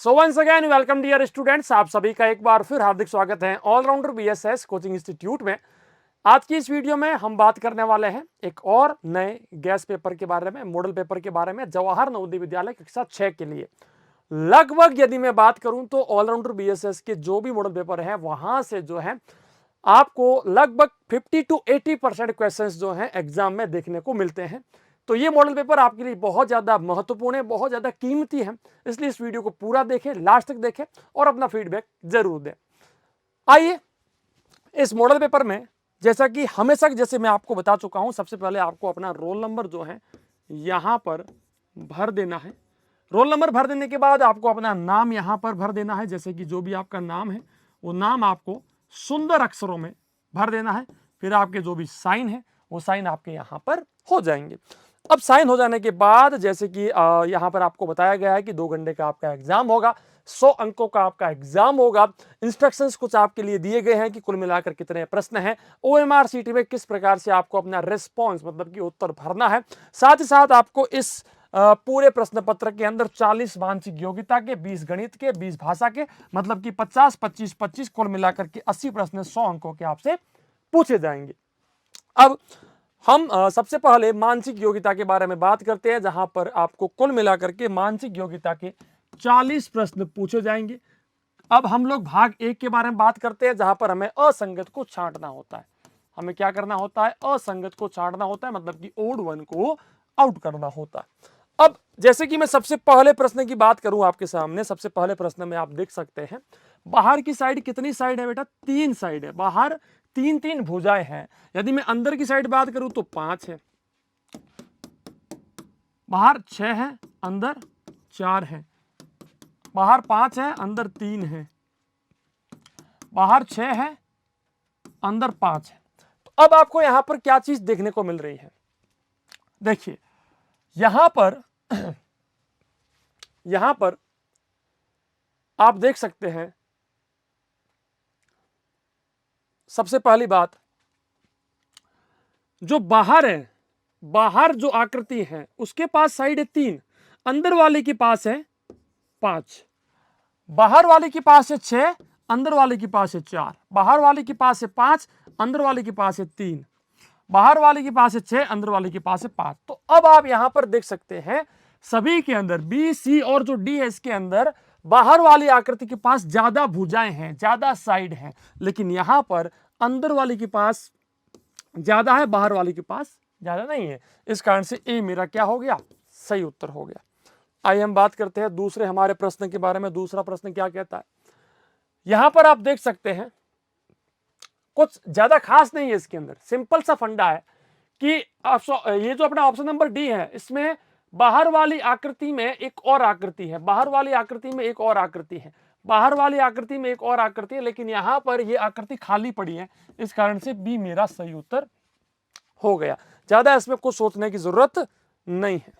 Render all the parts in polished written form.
सो once again welcome dear students, आप सभी का एक बार फिर हार्दिक स्वागत है ऑलराउंडर बीएसएस कोचिंग इंस्टीट्यूट में। आज की इस वीडियो में हम बात करने वाले हैं एक और नए गैस पेपर के बारे में, मॉडल पेपर के बारे में, जवाहर नवोदय विद्यालय कक्षा 6 के लिए। लगभग यदि मैं बात करूं तो ऑलराउंडर बीएसएस के जो भी मॉडल पेपर है वहां से जो है आपको लगभग 50 to 80% क्वेश्चंस जो हैं एग्जाम में देखने को मिलते हैं। तो ये मॉडल पेपर आपके लिए बहुत ज्यादा महत्वपूर्ण है, बहुत ज्यादा कीमती है, इसलिए इस वीडियो को पूरा देखें, लास्ट तक देखें और अपना फीडबैक जरूर दें। आइए इस मॉडल पेपर में, जैसा कि हमेशा जैसे मैं आपको बता चुका हूं, सबसे पहले आपको अपना रोल नंबर जो है यहां पर भर देना है। रोल नंबर भर देने के बाद आपको अपना नाम यहां पर भर देना है। जैसे कि जो भी आपका नाम है वो नाम आपको सुंदर अक्षरों में भर देना है। फिर आपके जो भी साइन है वो साइन आपके यहां पर हो जाएंगे। अब साइन हो जाने के बाद जैसे कि यहां पर आपको बताया गया है कि 2 घंटे का आपका एग्जाम होगा, 100 अंकों का आपका एग्जाम होगा। इंस्ट्रक्शंस कुछ आपके लिए दिए गए हैं कि कुल मिलाकर कितने प्रश्न हैं, ओएमआर सीटी में किस प्रकार से आपको अपना रिस्पॉन्स मतलब कि उत्तर भरना है। साथ ही साथ आपको इस पूरे प्रश्न पत्र के अंदर 40 मानसिक योग्यता के, 20 गणित के, 20 भाषा के, मतलब कि 50, 25, 25 कुल मिलाकर के 80 प्रश्न 100 अंकों के आपसे पूछे जाएंगे। अब हम सबसे पहले मानसिक योग्यता के बारे में बात करते हैं, जहां पर आपको कुल मिलाकर के मानसिक योग्यता के 40 प्रश्न पूछे जाएंगे। अब हम लोग भाग 1 के बारे में बात करते हैं, जहां पर हमें असंगत को छांटना होता है। हमें क्या करना होता है? असंगत को छांटना होता है, मतलब कि ओड वन को आउट करना होता है। अब जैसे कि मैं सबसे पहले प्रश्न की बात करूं आपके सामने, सबसे पहले प्रश्न में आप देख सकते हैं बाहर की साइड कितनी साइड है बेटा? 3 साइड है। बाहर 3-3 भुजाएं हैं। यदि मैं अंदर की साइड बात करूं तो 5 है, बाहर 6 है, अंदर 4 है, बाहर 5 है, अंदर 3 है, बाहर 6 है, अंदर 5 है। तो अब आपको यहां पर क्या चीज देखने को मिल रही है? देखिए यहां पर आप देख सकते हैं, सबसे पहली बात जो बाहर है, बाहर जो आकृति है उसके पास साइड है 3, अंदर वाले के पास है 5, बाहर वाले के पास है 6, अंदर वाले के पास है 4, बाहर वाले के पास है 5, अंदर वाले के पास है 3, बाहर वाले के पास है 6, अंदर वाले के पास है 5। तो अब आप यहां पर देख सकते हैं सभी के अंदर बी, सी और जो डी है इसके अंदर बाहर वाली आकृति के पास ज्यादा भुजाएं हैं, ज्यादा साइड हैं, लेकिन यहां पर अंदर वाले के पास ज्यादा है, बाहर वाले के पास ज्यादा नहीं है। इस कारण से ए मेरा क्या हो गया? सही उत्तर हो गया। आइए हम बात करते हैं दूसरे हमारे प्रश्न के बारे में। दूसरा प्रश्न क्या कहता है? यहां पर आप देख सकते हैं कुछ ज्यादा खास नहीं है इसके अंदर, सिंपल सा फंडा है कि ये जो अपना ऑप्शन नंबर डी है इसमें बाहर वाली आकृति में एक और आकृति है, बाहर वाली आकृति में एक और आकृति है, बाहर वाली आकृति में एक और आकृति है, लेकिन यहां पर ये आकृति खाली पड़ी है। इस कारण से बी मेरा सही उत्तर हो गया। ज्यादा इसमें कुछ सोचने की जरूरत नहीं है।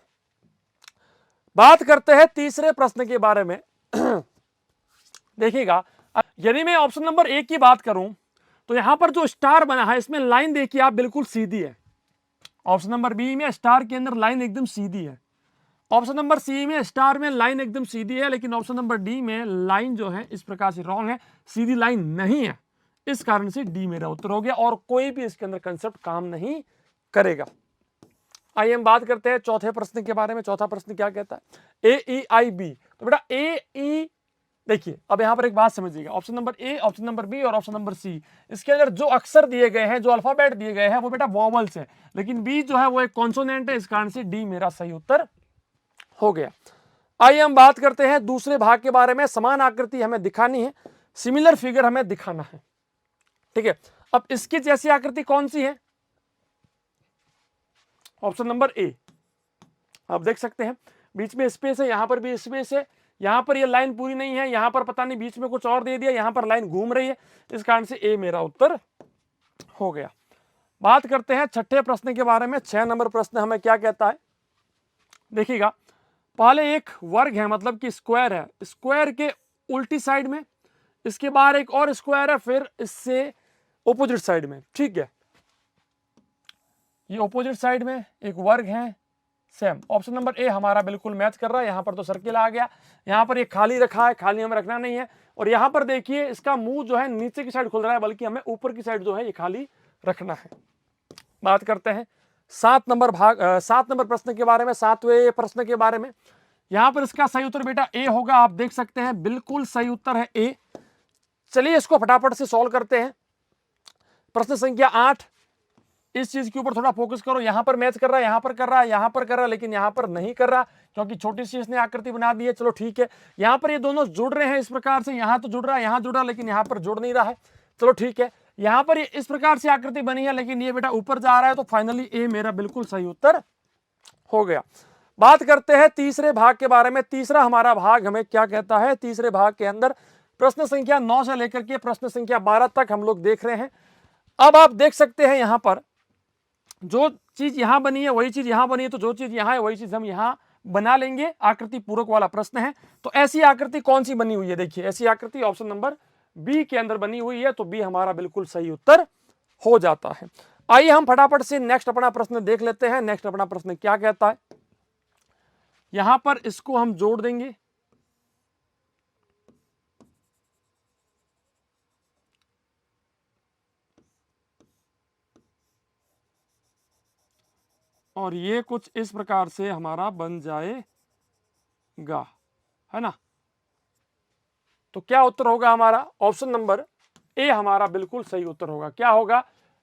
बात करते हैं तीसरे प्रश्न के बारे में। देखिएगा, यदि मैं ऑप्शन नंबर ए की बात करूं तो यहां पर जो स्टार बना है इसमें लाइन देखिए आप बिल्कुल सीधी है। ऑप्शन नंबर बी में स्टार के अंदर लाइन एकदम सीधी है। ऑप्शन नंबर सी में स्टार में लाइन एकदम सीधी है, लेकिन ऑप्शन नंबर डी में लाइन जो है इस प्रकार से रॉन्ग है, सीधी लाइन नहीं है। इस कारण से डी मेरा उत्तर हो गया और कोई भी इसके अंदर कंसेप्ट काम नहीं करेगा। आइए हम बात करते हैं चौथे प्रश्न के बारे में। चौथा प्रश्न क्या कहता है? ए ई आई बी। तो बेटा ए ई, देखिए अब यहां पर एक बात समझिएगा, option number A, option number B और ऑप्शन नंबर सी, इसके अंदर जो अक्षर दिए गए हैं, जो अल्फाबेट दिए गए हैं वो बेटा वॉवल्स है, लेकिन बी जो है वो एक कॉन्सोनेंट है। इस कारण से डी मेरा सही उत्तर हो गया। आइए हम बात करते हैं दूसरे भाग के बारे में। समान आकृति हमें दिखानी है, सिमिलर फिगर हमें दिखाना है, ठीक है। अब इसकी जैसी आकृति कौन सी है? ऑप्शन नंबर ए। आप देख सकते हैं बीच में स्पेस है, यहां पर भी स्पेस है, यहां पर ये लाइन पूरी नहीं है, यहां पर पता नहीं बीच में कुछ और दे दिया, यहां पर लाइन घूम रही है। इस कारण से ए मेरा उत्तर हो गया। बात करते हैं छठे प्रश्न के बारे में। 6 नंबर प्रश्न हमें क्या कहता है? देखिएगा, पहले एक वर्ग है, मतलब कि स्क्वायर है, स्क्वायर के उल्टी साइड में इसके बाहर एक और स्क्वायर है, फिर इससे ऑपोजिट साइड में, ठीक है। ये ऑपोजिट साइड में एक वर्ग है, सेम। ऑप्शन नंबर ए हमारा बिल्कुल मैच कर रहा है। यहाँ पर तो सर्किल आ गया, यहाँ पर ये खाली रखा है, खाली हमें रखना नहीं है। और यहाँ पर देखिए इसका मुंह जो है नीचे की साइड खुल रहा है, बल्कि हमें ऊपर की साइड जो है ये खाली रखना है। बात करते हैं 7 नंबर प्रश्न के बारे में, 7वें प्रश्न के बारे में। यहां पर इसका सही उत्तर बेटा ए होगा, आप देख सकते हैं बिल्कुल सही उत्तर है ए। चलिए इसको फटाफट से सॉल्व करते हैं। प्रश्न संख्या 8, इस चीज के ऊपर थोड़ा फोकस करो। यहां पर मैच कर रहा है, यहां पर कर रहा है, यहां पर कर रहा है, लेकिन यहां पर नहीं कर रहा क्योंकि छोटी सी इसने आकृति बना दी है। चलो ठीक है, यहां पर ये दोनों जुड़ रहे हैं इस प्रकार से, यहां तो जुड़ रहा है, यहां जुड़ रहा है, लेकिन यहां पर जुड़ नहीं रहा है। चलो ठीक है, यहां पर ये इस प्रकार से आकृति बनी है, लेकिन ये बेटा ऊपर जा रहा है, तो फाइनली ए मेरा बिल्कुल सही उत्तर हो गया। बात करते हैं तीसरे भाग के बारे में। तीसरा हमारा भाग हमें क्या कहता है? तीसरे भाग के अंदर प्रश्न संख्या 9 से लेकर के प्रश्न संख्या 12 तक हम लोग देख रहे हैं। अब आप देख सकते हैं यहां पर जो चीज यहां बनी है वही चीज यहां बनी है, तो जो चीज यहां है वही चीज हम यहां बना लेंगे। आकृति पूरक वाला प्रश्न है, तो ऐसी आकृति कौन सी बनी हुई है? देखिए ऐसी आकृति ऑप्शन नंबर बी के अंदर बनी हुई है, तो बी हमारा बिल्कुल सही उत्तर हो जाता है। आइए हम फटाफट से नेक्स्ट अपना प्रश्न देख लेते हैं। नेक्स्ट अपना प्रश्न क्या कहता है? यहां पर इसको हम जोड़ देंगे, और ये कुछ इस प्रकार से हमारा बन जाएगा, है ना। तो क्या उत्तर होगा हमारा? ऑप्शन नंबर ए हमारा बिल्कुल सही उत्तर होगा। क्या होगा?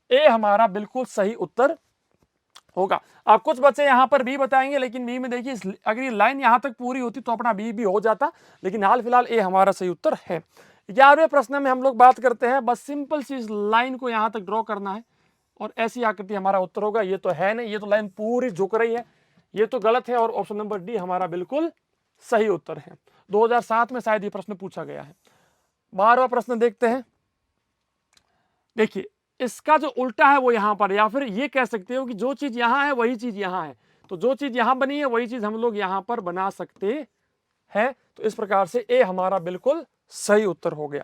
ए हमारा बिल्कुल सही उत्तर होगा। आप कुछ बच्चे यहां पर बी बताएंगे, लेकिन बी में देखिए अगर ये लाइन यहां तक पूरी होती तो अपना बी भी हो जाता, लेकिन हाल फिलहाल ए हमारा सही उत्तर है। 11वें प्रश्न में हम लोग बात करते हैं, बस सिंपल सी लाइन को यहां तक ड्रॉ करना है और ऐसी आकृति हमारा उत्तर होगा। ये तो है नहीं, ये तो लाइन पूरी झुक रही है, ये तो गलत है, और ऑप्शन नंबर डी हमारा बिल्कुल सही उत्तर है। 2007 में शायद ये प्रश्न पूछा गया है। 12वां प्रश्न देखते हैं। देखिए इसका जो उल्टा है वो यहां पर, या फिर ये कह सकते हो कि जो चीज यहां है वही चीज यहां है, तो जो चीज यहां बनी है वही चीज हम लोग यहां पर बना सकते हैं। तो इस प्रकार से ए हमारा बिल्कुल सही उत्तर हो गया।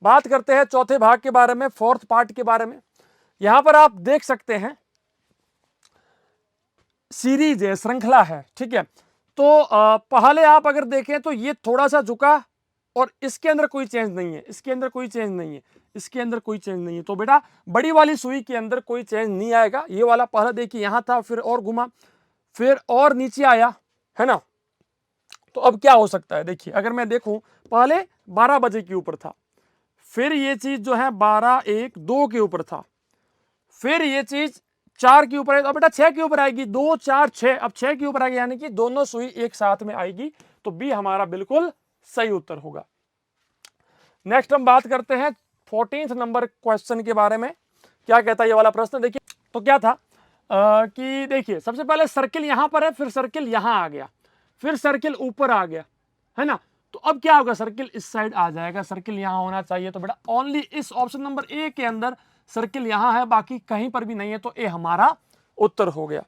बात करते हैं चौथे भाग के बारे में, फोर्थ पार्ट के बारे में। यहां पर आप देख सकते हैं सीरीज है, श्रृंखला है, ठीक है। तो पहले आप अगर देखें तो ये थोड़ा सा झुका और इसके अंदर कोई चेंज नहीं है, इसके अंदर कोई चेंज नहीं है, इसके अंदर कोई चेंज नहीं है। तो बेटा बड़ी वाली सुई के अंदर कोई चेंज नहीं आएगा। ये वाला पहले देखिए यहां था, फिर और घुमा, फिर और नीचे आया, है ना। तो अब क्या हो सकता है? देखिए अगर मैं देखूं, पहले 12 बजे के ऊपर था, फिर ये चीज जो है 12, 1, 2 के ऊपर था, फिर ये चीज 4 के ऊपर है, तो बेटा 6 के ऊपर आएगी, 2, 4, 6, अब 6 के ऊपर आएगी, यानी कि दोनों सुई एक साथ में आएगी। तो बी हमारा बिल्कुल सही उत्तर होगा। नेक्स्ट हम बात करते हैं 14th नंबर क्वेश्चन के बारे में। क्या कहता है ये वाला प्रश्न? देखिए तो क्या था कि देखिए सबसे पहले सर्किल यहां पर है, फिर सर्किल यहां आ गया, फिर सर्किल ऊपर आ गया, है ना। तो अब क्या होगा? सर्किल इस साइड आ जाएगा, सर्किल यहां होना चाहिए। तो बेटा ओनली इस ऑप्शन नंबर ए के अंदर सर्किल यहां है, बाकी कहीं पर भी नहीं है, तो ए हमारा उत्तर हो गया।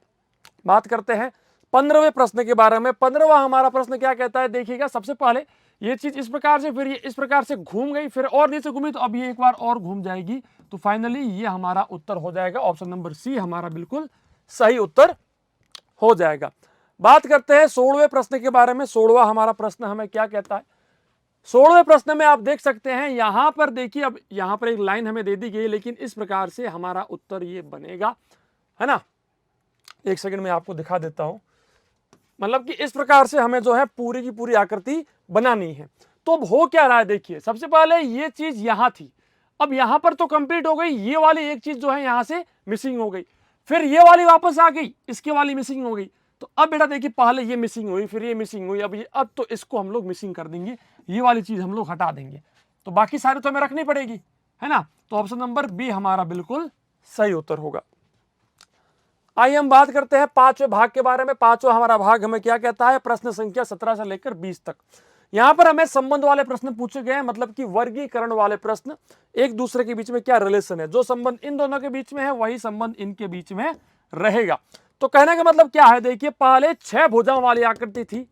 बात करते हैं 15वें प्रश्न के बारे में। 15वां हमारा प्रश्न क्या कहता है? देखिएगा सबसे पहले ये चीज इस प्रकार से, फिर ये इस प्रकार से घूम गई, फिर और नीचे घूमी, तो अब ये एक बार और घूम जाएगी, तो फाइनली ये हमारा उत्तर हो जाएगा। ऑप्शन नंबर सी हमारा बिल्कुल सही उत्तर हो जाएगा। बात करते हैं 16वें प्रश्न के बारे में। 16वां हमारा प्रश्न हमें क्या कहता है? 16वें प्रश्न में आप देख सकते हैं यहां पर देखिए, अब यहां पर एक लाइन हमें दे दी गई, लेकिन इस प्रकार से हमारा उत्तर ये बनेगा, है ना। एक सेकंड में आपको दिखा देता हूं, मतलब कि इस प्रकार से हमें जो है पूरी की पूरी आकृति बनानी है। तो अब हो क्या रहा है? देखिए सबसे पहले ये चीज यहां थी, अब यहां पर तो कंप्लीट हो गई, ये वाली एक चीज जो है यहां से मिसिंग हो गई, फिर ये वाली वापस आ गई, इसके वाली मिसिंग हो गई। तो अब बेटा देखिए पहले ये मिसिंग हुई, फिर ये मिसिंग हुई, अब तो इसको हम लोग मिसिंग कर देंगे, ये वाली चीज हम लोग हटा देंगे, तो बाकी सारी तो हमें रखनी पड़ेगी, है ना। तो ऑप्शन नंबर बी हमारा बिल्कुल सही उत्तर होगा। आइए हम बात करते हैं 5वें भाग के बारे में। 5वां हमारा भाग हमें क्या कहता है? प्रश्न संख्या 17 से लेकर 20 तक। यहां पर हमें संबंध वाले प्रश्न पूछे गए हैं, मतलब कि वर्गीकरण वाले प्रश्न। एक दूसरे के बीच में क्या रिलेशन है, जो संबंध इन दोनों के बीच में है वही संबंध इनके बीच में रहेगा। तो कहने का मतलब क्या है? देखिए पहले 6 भुजाओं वाली आकृति थी,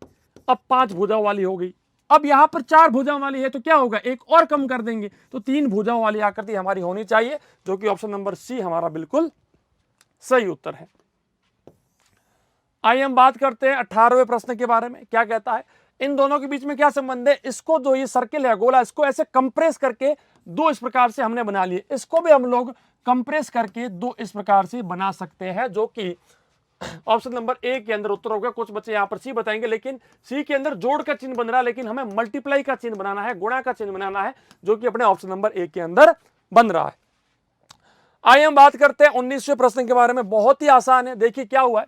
अब 5 भुजाओं वाली हो गई। अब यहां पर 4 भुजाओं वाली है, तो क्या होगा? एक और कम कर देंगे, तो 3 भुजाओं वाली आकृति हमारी होनी चाहिए, जो कि ऑप्शन नंबर सी हमारा बिल्कुल सही उत्तर है। आइए हम बात करते हैं 18वें प्रश्न के बारे में। क्या कहता है, इन दोनों के बीच में क्या संबंध है। इसको जो ये सर्किल है गोला, इसको ऐसे कंप्रेस करके दो इस प्रकार से हमने बना लिए, इसको भी हम लोग कंप्रेस करके दो इस प्रकार से बना सकते हैं, जो कि ऑप्शन नंबर ए के अंदर उत्तर होगा। कुछ बच्चे यहां पर सी बताएंगे, लेकिन सी के अंदर जोड़ का चिन्ह बन रहा है, लेकिन हमें मल्टीप्लाई का चिन्ह बनाना है, गुणा का चिन्ह बनाना है, जो कि अपने ऑप्शन नंबर ए के अंदर बन रहा है। आइए हम बात करते हैं 19वें प्रश्न के बारे में। बहुत ही आसान है। देखिए क्या हुआ है,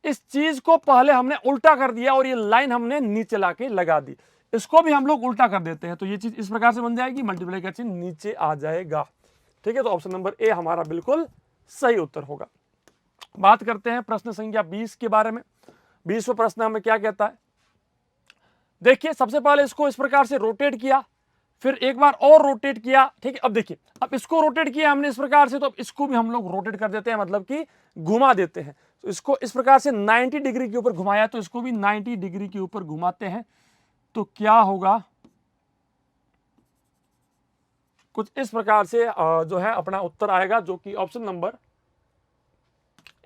इस चीज को पहले हमने उल्टा कर दिया और ये लाइन हमने नीचे लाके लगा दी। इसको भी हम लोग उल्टा कर देते हैं तो ये चीज इस प्रकार से बन जाएगी, मल्टीप्लाई का चिन्ह नीचे आ जाएगा। ठीक है, तो ऑप्शन नंबर ए हमारा बिल्कुल सही उत्तर होगा। बात करते हैं प्रश्न संख्या 20 के बारे में। 20वां प्रश्न हमें क्या कहता है, देखिए सबसे पहले इसको इस प्रकार से रोटेट किया, फिर एक बार और रोटेट किया। ठीक है, अब देखिए, अब इसको रोटेट किया हमने इस प्रकार से, तो अब इसको भी हम लोग रोटेट कर देते हैं, मतलब कि घुमा देते हैं। तो इसको इस प्रकार से 90 डिग्री के ऊपर घुमाया, तो इसको भी 90 डिग्री के ऊपर घुमाते हैं, तो क्या होगा, कुछ इस प्रकार से जो है अपना उत्तर आएगा, जो कि ऑप्शन नंबर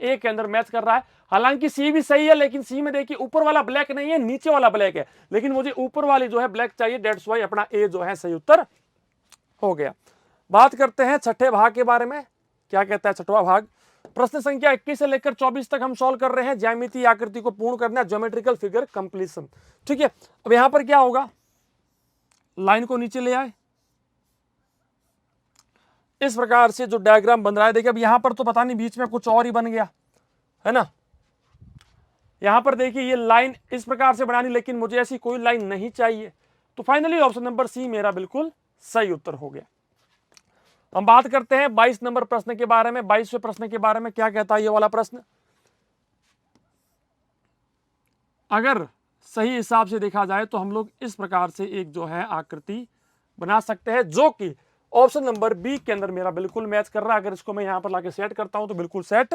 ए के अंदर मैच कर रहा है। हालांकि सी भी सही है, लेकिन सी में देखिए ऊपर वाला ब्लैक नहीं है, नीचे वाला ब्लैक है, लेकिन मुझे ऊपर वाली जो है ब्लैक चाहिए, डेट्स वाई अपना ए जो है सही उत्तर हो गया। बात करते हैं छठे भाग के बारे में। क्या कहता है छठवां भाग, प्रश्न संख्या 21 से लेकर 24 तक हम सॉल्व कर रहे हैं। ज्यामितीय आकृति को पूर्ण करना, ज्योमेट्रिकल फिगर कंप्लीशन। ठीक है, अब यहां पर क्या होगा, लाइन को नीचे ले आए, इस प्रकार से जो डायग्राम बन रहा है। देखिए अब यहां पर तो पता नहीं बीच में कुछ और ही बन गया है ना। यहां पर देखिए ये लाइन इस प्रकार से बनानी, लेकिन मुझे ऐसी कोई लाइन नहीं चाहिए, तो फाइनली ऑप्शन नंबर सी मेरा बिल्कुल सही उत्तर हो गया। हम बात करते हैं 22 नंबर प्रश्न के बारे में। 22वें प्रश्न के बारे में क्या कहता है ये वाला प्रश्न, अगर सही हिसाब से देखा जाए तो हम लोग इस प्रकार से एक जो है आकृति बना सकते हैं, जो कि ऑप्शन नंबर बी के अंदर मेरा बिल्कुल मैच कर रहा है। अगर इसको मैं यहां पर लाके सेट करता हूं तो बिल्कुल सेट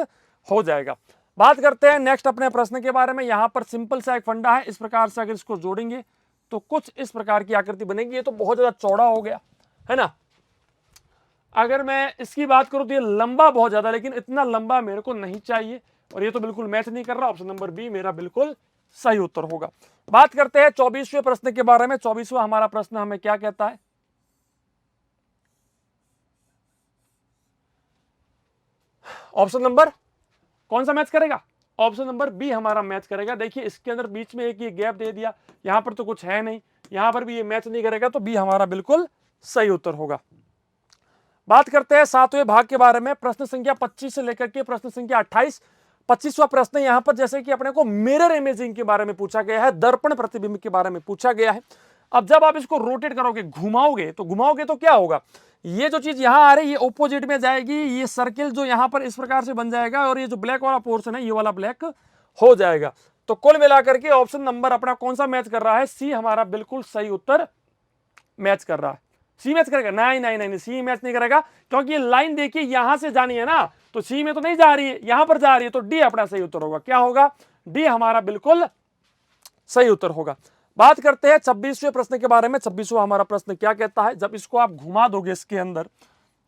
हो जाएगा। बात करते हैं नेक्स्ट अपने प्रश्न के बारे में। यहां पर सिंपल सा एक फंडा है, इस प्रकार से अगर इसको जोड़ेंगे तो कुछ इस प्रकार की आकृति बनेगी। ये तो बहुत ज्यादा चौड़ा हो गया है ना। अगर मैं इसकी बात करूं तो ये लंबा बहुत ज्यादा, लेकिन इतना लंबा मेरे को नहीं चाहिए, और ये तो बिल्कुल मैच नहीं कर रहा। ऑप्शन नंबर बी मेरा बिल्कुल सही उत्तर होगा। बात करते हैं 24वें प्रश्न के बारे में। 24वां हमारा प्रश्न हमें क्या कहता है, ऑप्शन नंबर कौन सा मैच करेगा, ऑप्शन नंबर बी हमारा मैच करेगा। देखिए इसके अंदर बीच में एक ये गैप दे दिया, यहां पर तो कुछ है नहीं, यहां पर भी ये मैच नहीं करेगा, तो बी हमारा बिल्कुल सही उत्तर होगा। बात करते हैं 7वें भाग के बारे में। प्रश्न संख्या 25 से लेकर के प्रश्न संख्या 28। 25वां प्रश्न यहां पर जैसे कि अपने को मिरर इमेजिंग के बारे में पूछा गया है, दर्पण प्रतिबिंब के बारे में पूछा गया है। अब जब आप इसको रोटेट करोगे, घुमाओगे तो क्या होगा, ये जो चीज यहां आ रही है ये ऑपोजिट में जाएगी, ये सर्किल जो यहां पर इस प्रकार से बन जाएगा, और ये जो ब्लैक वाला पोर्शन है ये वाला ब्लैक हो जाएगा। तो कुल मिलाकर के ऑप्शन नंबर अपना कौन सा मैच कर रहा है, सी हमारा बिल्कुल सही उत्तर मैच कर रहा है। सी मैच करेगा, नहीं नहीं नहीं, सी मैच नहीं करेगा, क्योंकि ये लाइन देखिए यहां से जानी है ना, तो सी में तो नहीं जा रही है, यहां पर जा रही है, तो डी अपना सही उत्तर होगा। क्या होगा, डी हमारा बिल्कुल सही उत्तर होगा। बात करते हैं 26वें प्रश्न के बारे में। 26वां हमारा प्रश्न क्या कहता है, जब इसको आप घुमा दोगे इसके अंदर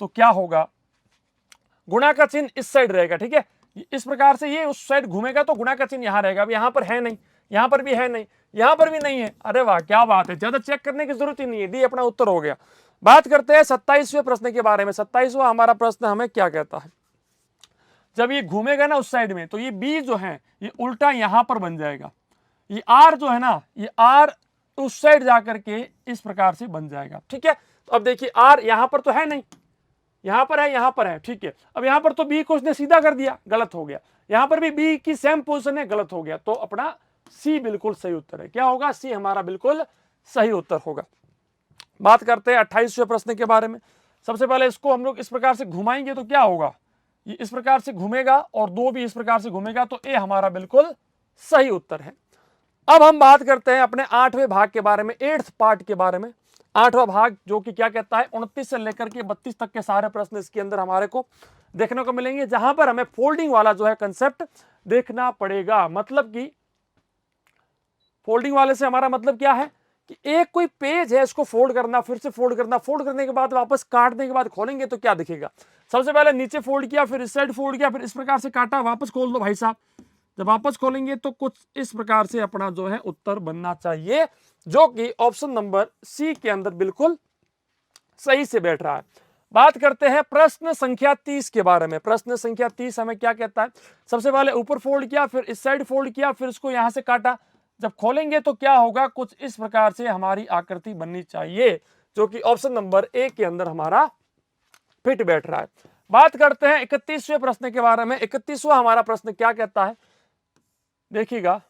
तो क्या होगा, गुणा का चिन्ह इस साइड रहेगा। ठीक है, इस प्रकार से ये उस साइड घूमेगा तो गुणा का चिन्ह यहां रहेगा। अब यहां पर है नहीं, यहां पर भी है नहीं, यहां पर भी नहीं है। अरे वाह क्या बात है, ज्यादा चेक करने की जरूरत ही नहीं है, डी अपना उत्तर हो गया। बात करते हैं 27वें प्रश्न के बारे में। 27वां हमारा प्रश्न हमें क्या कहता है, जब ये घूमेगा ना उस साइड में, तो ये बी जो है ये उल्टा यहां पर बन जाएगा, ये आर जो है ना, ये आर उस साइड जाकर के इस प्रकार से बन जाएगा। ठीक है, तो अब देखिए आर यहां पर तो है नहीं, यहां पर है, यहां पर है। ठीक है, अब यहां पर तो बी को उसने सीधा कर दिया, गलत हो गया। यहां पर भी बी की सेम पोजीशन है, गलत हो गया। तो अपना सी बिल्कुल सही उत्तर है। क्या होगा, सी हमारा बिल्कुल सही उत्तर होगा। बात करते हैं 28वें प्रश्न के बारे में। सबसे पहले इसको हम लोग इस प्रकार से घुमाएंगे तो क्या होगा, ये इस प्रकार से घूमेगा और दो भी इस प्रकार से घूमेगा, तो ए हमारा बिल्कुल सही उत्तर है। अब हम बात करते हैं अपने 8वें भाग के बारे में, 8th पार्ट के बारे में। 8वां भाग जो कि क्या कहता है, 29 से लेकर के 32 तक के सारे प्रश्न इसके अंदर हमारे को देखने को मिलेंगे, जहां पर हमें फोल्डिंग वाला जो है कंसेप्ट देखना पड़ेगा। मतलब कि फोल्डिंग वाले से हमारा मतलब क्या है कि एक कोई पेज है, इसको फोल्ड करना, फिर से फोल्ड करना, फोल्ड करने के बाद वापस काटने के बाद खोलेंगे तो क्या दिखेगा। सबसे पहले नीचे फोल्ड किया, फिर इस साइड फोल्ड किया, फिर इस प्रकार से काटा, वापस खोल दो भाई साहब, जब वापस खोलेंगे तो कुछ इस प्रकार से अपना जो है उत्तर बनना चाहिए, जो कि ऑप्शन नंबर सी के अंदर बिल्कुल सही से बैठ रहा है। बात करते हैं प्रश्न संख्या 30 के बारे में। प्रश्न संख्या 30 हमें क्या कहता है? सबसे पहले ऊपर फोल्ड किया, फिर इस साइड फोल्ड किया, फिर इसको यहां से काटा। जब खोलेंगे तो क्या होगा? कुछ इस प्रकार से हमारी आकृति बननी चाहिए, जो कि ऑप्शन नंबर ए के अंदर हमारा फिट बैठ रहा है। बात करते हैं 31वें प्रश्न के बारे में। 31वां हमारा प्रश्न क्या कहता है? देखिएगा,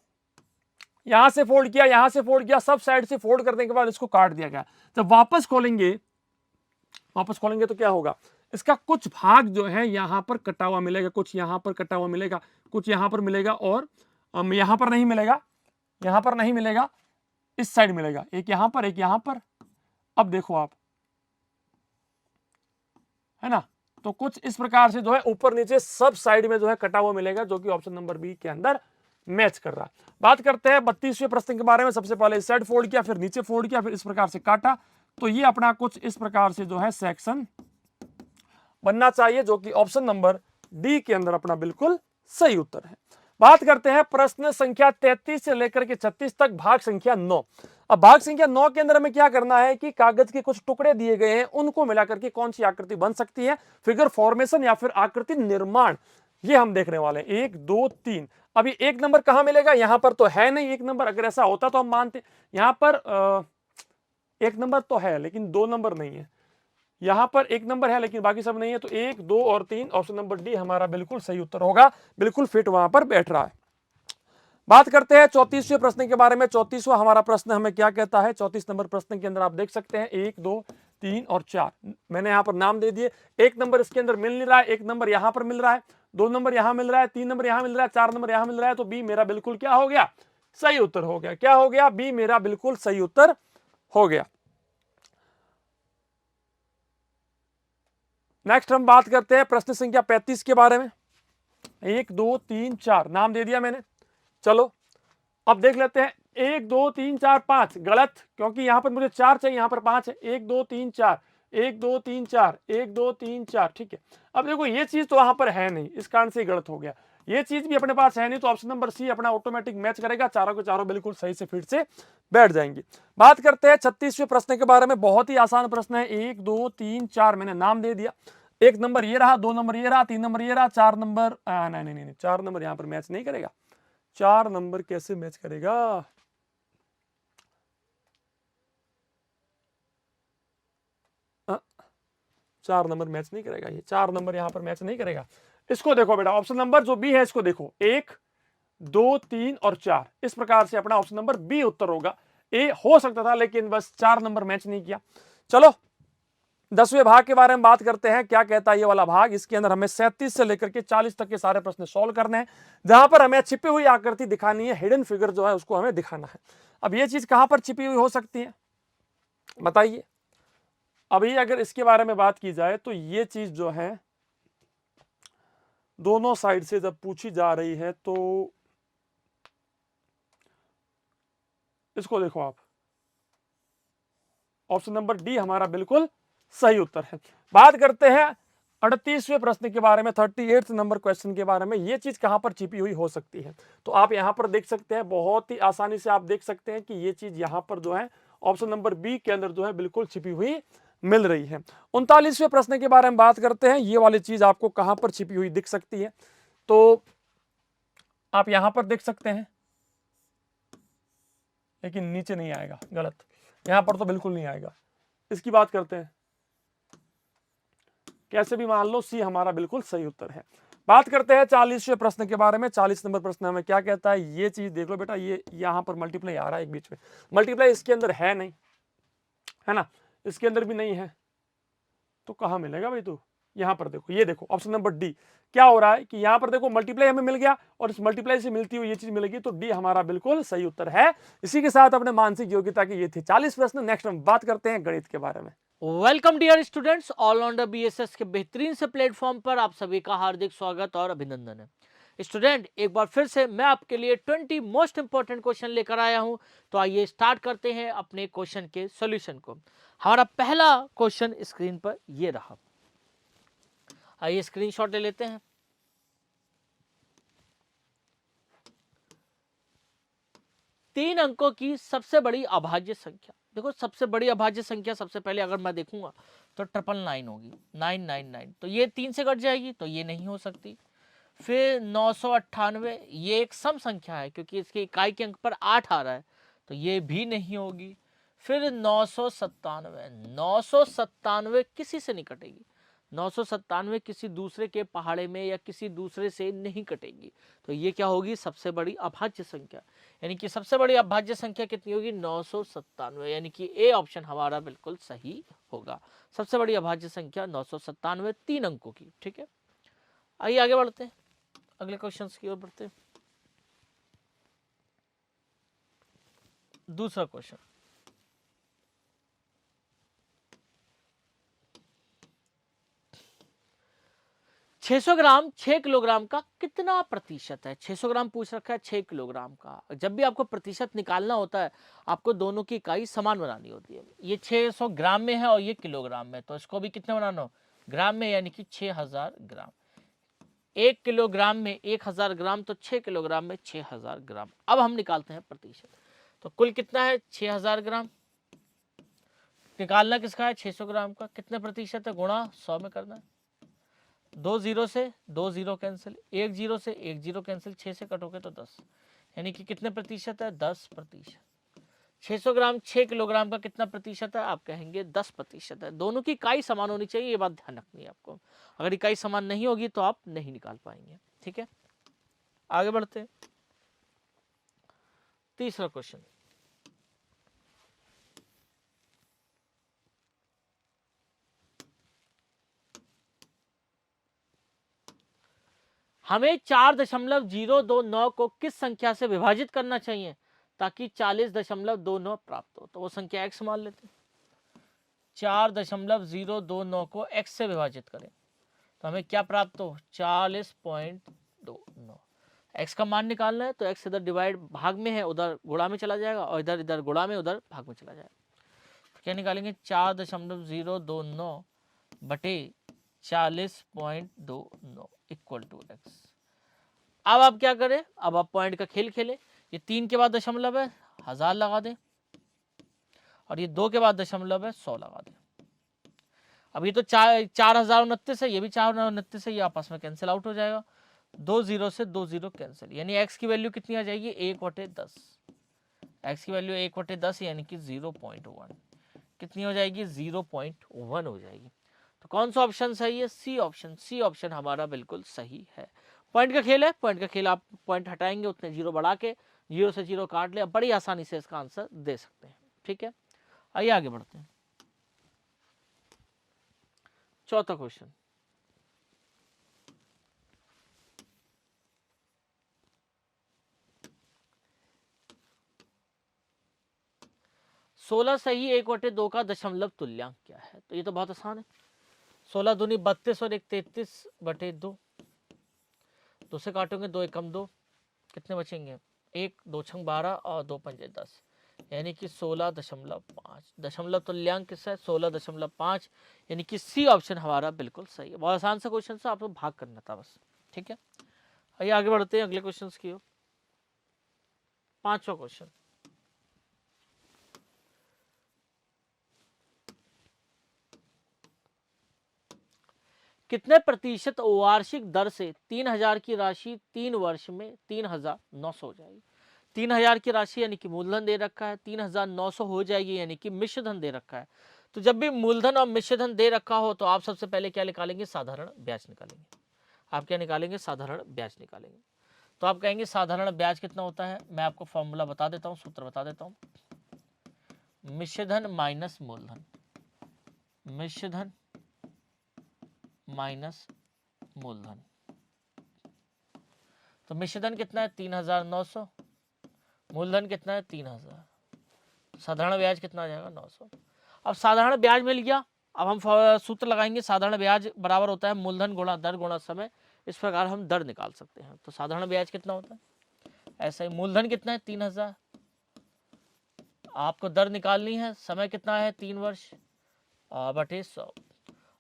यहां से फोल्ड किया, यहां से फोल्ड किया, सब साइड से फोल्ड करने के बाद इसको काट दिया गया। जब वापस खोलेंगे तो क्या होगा? इसका कुछ भाग जो है यहां पर कटा हुआ मिलेगा, कुछ यहां पर कटा हुआ मिलेगा, कुछ यहां पर मिलेगा, और यहां पर नहीं मिलेगा, यहां पर नहीं मिलेगा, इस साइड मिलेगा, एक यहां पर, एक यहां पर। अब देखो आप, है ना? तो कुछ इस प्रकार से जो है ऊपर नीचे सब साइड में जो है कटा हुआ मिलेगा, जो कि ऑप्शन नंबर बी के अंदर मैच कर रहा है। बात करते हैं 32वें प्रश्न के बारे में। सबसे पहले इस साइड फोल्ड किया, फिर नीचे फोल्ड किया, फिर इस प्रकार से काटा, तो ये अपना कुछ इस प्रकार से जो है सेक्शन बनना चाहिए, जो कि ऑप्शन नंबर डी के अंदर अपना बिल्कुल सही उत्तर है। बात करते हैं प्रश्न संख्या 33 से लेकर के 36 तक, भाग संख्या 9। अब भाग संख्या 9 के अंदर हमें क्या करना है कि कागज के कुछ टुकड़े दिए गए हैं, उनको मिलाकर के कौन सी आकृति बन सकती है, फिगर फॉर्मेशन या फिर आकृति निर्माण, ये हम देखने वाले हैं। 1 2 3। अभी एक नंबर कहां मिलेगा? यहां पर तो है नहीं एक नंबर, अगर ऐसा होता तो हम मानते। यहां पर एक नंबर तो है लेकिन 2 नंबर नहीं है। यहां पर एक नंबर है लेकिन बाकी सब नहीं है, तो 1 2 और 3, ऑप्शन नंबर डी हमारा बिल्कुल सही उत्तर होगा, बिल्कुल फिट वहां पर बैठ रहा है। बात करते हैं 34वें प्रश्न के बारे में। 34वां हमारा प्रश्न हमें क्या कहता है? 34 नंबर प्रश्न के अंदर आप देख सकते हैं 1 2 3 और 4, मैंने यहां पर नाम दे दिए। एक नंबर इसके अंदर मिल नहीं रहा है, एक नंबर यहां पर मिल रहा है, 2 नंबर यहां मिल रहा है, 3 नंबर यहां मिल रहा है, 4 नंबर यहां मिल रहा है, तो बी मेरा बिल्कुल क्या हो गया? सही उत्तर हो गया। क्या हो गया? बी मेरा बिल्कुल सही उत्तर हो गया। नेक्स्ट हम बात करते हैं प्रश्न संख्या 35 के बारे में। 1 2 3 4 नाम दे दिया मैंने। चलो अब देख लेते हैं। 1 2 3 4 5 गलत, क्योंकि यहां पर मुझे 4 चाहिए, यहां पर 5 है। 1 2 3 4, 1 2 3 4, 1 2 3 4, ठीक है। अब देखो ये चीज तो वहां पर है नहीं, इस कारण से गलत हो गया। ये चीज भी अपने पास है नहीं, तो ऑप्शन नंबर सी अपना ऑटोमेटिक मैच करेगा, चारों के चारों बिल्कुल सही से फिट से बैठ जाएंगे। बात करते हैं 36वें प्रश्न के बारे में। बहुत ही आसान प्रश्न है। 1 2 3 4 मैंने नाम दे दिया। एक नंबर ये रहा, 2 नंबर ये रहा, 3 नंबर ये रहा, 4 नंबर नहीं नहीं नहीं, 4 नंबर यहां पर मैच नहीं करेगा। 4 नंबर कैसे मैच करेगा? आ, 4 नंबर मैच नहीं करेगा, ये 4 नंबर यहां पर मैच नहीं करेगा। इसको देखो बेटा, ऑप्शन नंबर जो बी है इसको देखो, 1 2 3 और 4, इस प्रकार से अपना ऑप्शन नंबर बी उत्तर होगा। ए हो सकता था लेकिन बस 4 नंबर मैच नहीं किया। चलो 10वें भाग के बारे में बात करते हैं। क्या कहता है ये वाला भाग? इसके अंदर हमें 37 से लेकर के 40 तक के सारे प्रश्न सॉल्व करने हैं, जहां पर हमें छिपी हुई आकृति दिखानी है, हिडन फिगर जो है उसको हमें दिखाना है। अब ये चीज कहां पर छिपी हुई हो सकती है बताइए? अभी अगर इसके बारे में बात की जाए तो ये चीज जो है दोनों साइड से जब पूछी जा रही है, तो इसको देखो आप, ऑप्शन नंबर डी हमारा बिल्कुल सही उत्तर है। बात करते हैं 38वें प्रश्न के बारे में, 38 नंबर क्वेश्चन के बारे में। ये चीज कहां पर छिपी हुई हो सकती है? तो आप यहां पर देख सकते हैं, बहुत ही आसानी से आप देख सकते हैं कि ये चीज यहां पर जो है ऑप्शन नंबर बी के अंदर जो है बिल्कुल छिपी हुई मिल रही है। 39वें प्रश्न के बारे में बात करते हैं। ये वाली चीज आपको कहां पर छिपी हुई दिख सकती है? तो आप यहां पर देख सकते हैं, लेकिन नीचे नहीं आएगा, गलत। यहां पर तो बिल्कुल नहीं आएगा। इसकी बात करते हैं, कैसे भी मान लो सी हमारा बिल्कुल सही उत्तर है। बात करते हैं 40वें प्रश्न के बारे में। 40 नंबर प्रश्न हमें क्या कहता है? ये चीज देख लो बेटा, ये यहां पर मल्टीप्लाई आ रहा है एक बीच में, मल्टीप्लाई इसके अंदर है नहीं, है ना? इसके अंदर भी नहीं है, तो कहां मिलेगा भाई? तू यहां पर देखो, ये देखो ऑप्शन नंबर डी। क्या हो रहा है कि यहां पर देखो मल्टीप्लाई हमें मिल गया, और इस मल्टीप्लाई से मिलती हुई ये चीज मिलेगी, तो डी हमारा बिल्कुल सही उत्तर है। इसी के साथ अपने मानसिक योग्यता के ये थे 40 प्रश्न। नेक्स्ट हम बात करते हैं गणित के बारे में। Welcome dear students, all rounder BSS के बेहतरीन से प्लेटफॉर्म पर आप सभी का हार्दिक स्वागत और अभिनंदन है। स्टूडेंट, एक बार फिर से मैं आपके लिए 20 मोस्ट इंपॉर्टेंट क्वेश्चन लेकर आया हूं। तो आइए स्टार्ट करते हैं अपने क्वेश्चन के सॉल्यूशन को। हमारा पहला क्वेश्चन स्क्रीन पर ये रहा, आइए स्क्रीनशॉट ले लेते हैं। 3 अंकों की सबसे बड़ी अभाज्य संख्या। देखो सबसे बड़ी अभाज्य संख्या सबसे पहले अगर मैं देखूंगा तो 999 होगी, 999, तो ये 3 से कट जाएगी तो ये नहीं हो सकती। फिर 998, ये एक सम संख्या है क्योंकि इसके इकाई के अंक पर 8 आ रहा है, तो ये भी नहीं होगी। फिर 997, 997 किसी से नहीं कटेगी, 997 किसी दूसरे के पहाड़े में या किसी दूसरे से नहीं कटेगी, तो ये क्या होगी, सबसे बड़ी अभाज्य संख्या। यानी कि सबसे बड़ी अभाज्य संख्या कितनी होगी, 997, यानी कि ए ऑप्शन हमारा बिल्कुल सही होगा। सबसे बड़ी अभाज्य संख्या 997, 3 अंकों की। ठीक है, आइए आगे बढ़ते हैं, अगले क्वेश्चंस की ओर बढ़ते हैं। दूसरा क्वेश्चन, छह 600 ग्राम 6 किलोग्राम का कितना प्रतिशत है। 600 ग्राम पूछ रखा है 6 किलोग्राम का। जब भी आपको प्रतिशत निकालना होता है आपको दोनों की इकाई समान बनानी होती है। ये 600 ग्राम में है और ये किलोग्राम में, तो इसको भी कितने बनाना हो, ग्राम में, यानी कि 6000 ग्राम। 1 किलोग्राम में 1000 ग्राम, तो 6 किलोग्राम में 6000 ग्राम। अब हम निकालते हैं प्रतिशत, तो कुल कितना है 6000 ग्राम, निकालना किसका है 600 ग्राम का, कितने प्रतिशत है, गुणा 100 में करना है। 2 जीरो से 2 जीरो कैंसिल, 1 जीरो से 1 जीरो कैंसिल, 6 से कटोगे तो 10, यानी कि कितने प्रतिशत है, 10%। 600 ग्राम 6 किलोग्राम का कितना प्रतिशत है, आप कहेंगे 10% है। दोनों की इकाई समान होनी चाहिए, ये बात ध्यान रखनी है आपको। अगर इकाई समान नहीं होगी तो आप नहीं निकाल पाएंगे। ठीक है, आगे बढ़ते हैं। तीसरा क्वेश्चन, हमें 4.029 को किस संख्या से विभाजित करना चाहिए ताकि 40.29 प्राप्त हो, तो वो संख्या x मान लेते हैं। 4.029 को x से विभाजित करें तो हमें क्या प्राप्त हो, 40.29। x का मान निकालना है तो x इधर डिवाइड भाग में है, उधर गुणा में चला जाएगा, और इधर इधर गुणा में, उधर भाग में चला जाएगा। तो क्या निकालेंगे, 4.029 बटे 40.29 इक्वल टू x। अब आप क्या करें, अब आप पॉइंट का खेल खेलें। ये 3 के बाद दशमलव है, 1000 लगा दें, और ये 2 के बाद दशमलव है, 100 लगा दें। अब ये तो 4029 है, ये भी 4029 है, ये आपस में कैंसिल आउट हो जाएगा। 2 जीरो से 2 जीरो कैंसिल, यानी x की वैल्यू कितनी आ जाएगी, 1/10। x की वैल्यू 1/10 यानी कि 0.1 कितनी हो जाएगी, 0.1 हो जाएगी। तो कौन सा ऑप्शन सही है, सी ऑप्शन। सी ऑप्शन हमारा बिल्कुल सही है। पॉइंट का खेल है, पॉइंट का खेल, आप पॉइंट हटाएंगे उतने जीरो बढ़ा के, जीरो से जीरो काट ले, बड़ी आसानी से इसका आंसर दे सकते हैं। ठीक है, आइए आगे बढ़ते हैं। चौथा क्वेश्चन, सोलह सही 1/2 का दशमलव तुल्यांक क्या है, तो ये तो बहुत आसान है। 16 दूनी 32 और 1 33/2, 2 से काटोगे 2 एकम 2, कितने बचेंगे, 1 2 छंग 12 और 2 पंजे 10, यानी कि 16.5। दशमलव तुल्यांक किसका है, 16.5, यानी कि सी ऑप्शन हमारा बिल्कुल सही है। बहुत आसान सा क्वेश्चन था, आपको भाग करना था बस। ठीक है, आइए आगे बढ़ते हैं अगले क्वेश्चन की ओर। पांचवा क्वेश्चन, कितने प्रतिशत वार्षिक दर से 3000 की राशि 3 वर्ष में 3900 हो जाएगी। 3000 की राशि यानी कि मूलधन दे रखा है, 3900 हो जाएगी यानी कि मिश्रधन दे रखा है। तो जब भी मूलधन और मिश्रधन दे रखा हो तो आप सबसे पहले क्या निकालेंगे, साधारण ब्याज निकालेंगे। आप क्या निकालेंगे, साधारण ब्याज निकालेंगे। तो आप कहेंगे साधारण ब्याज कितना होता है, मैं आपको फॉर्मूला बता देता हूँ, सूत्र बता देता हूँ। मिश्रधन माइनस मूलधन, मिश्रधन माइनस मूलधन। तो मिश्रधन कितना है 3900, मूलधन कितना है 3000, साधारण ब्याज कितना आ जाएगा 900। अब साधारण ब्याज मिल गया, अब हम सूत्र लगाएंगे, साधारण ब्याज बराबर होता है मूलधन गुणा दर गुणा समय। इस प्रकार हम दर निकाल सकते हैं। तो साधारण ब्याज कितना होता है, ऐसा ही मूलधन कितना है 3000, आपको दर निकालनी है, समय कितना है 3 वर्ष बटे 100,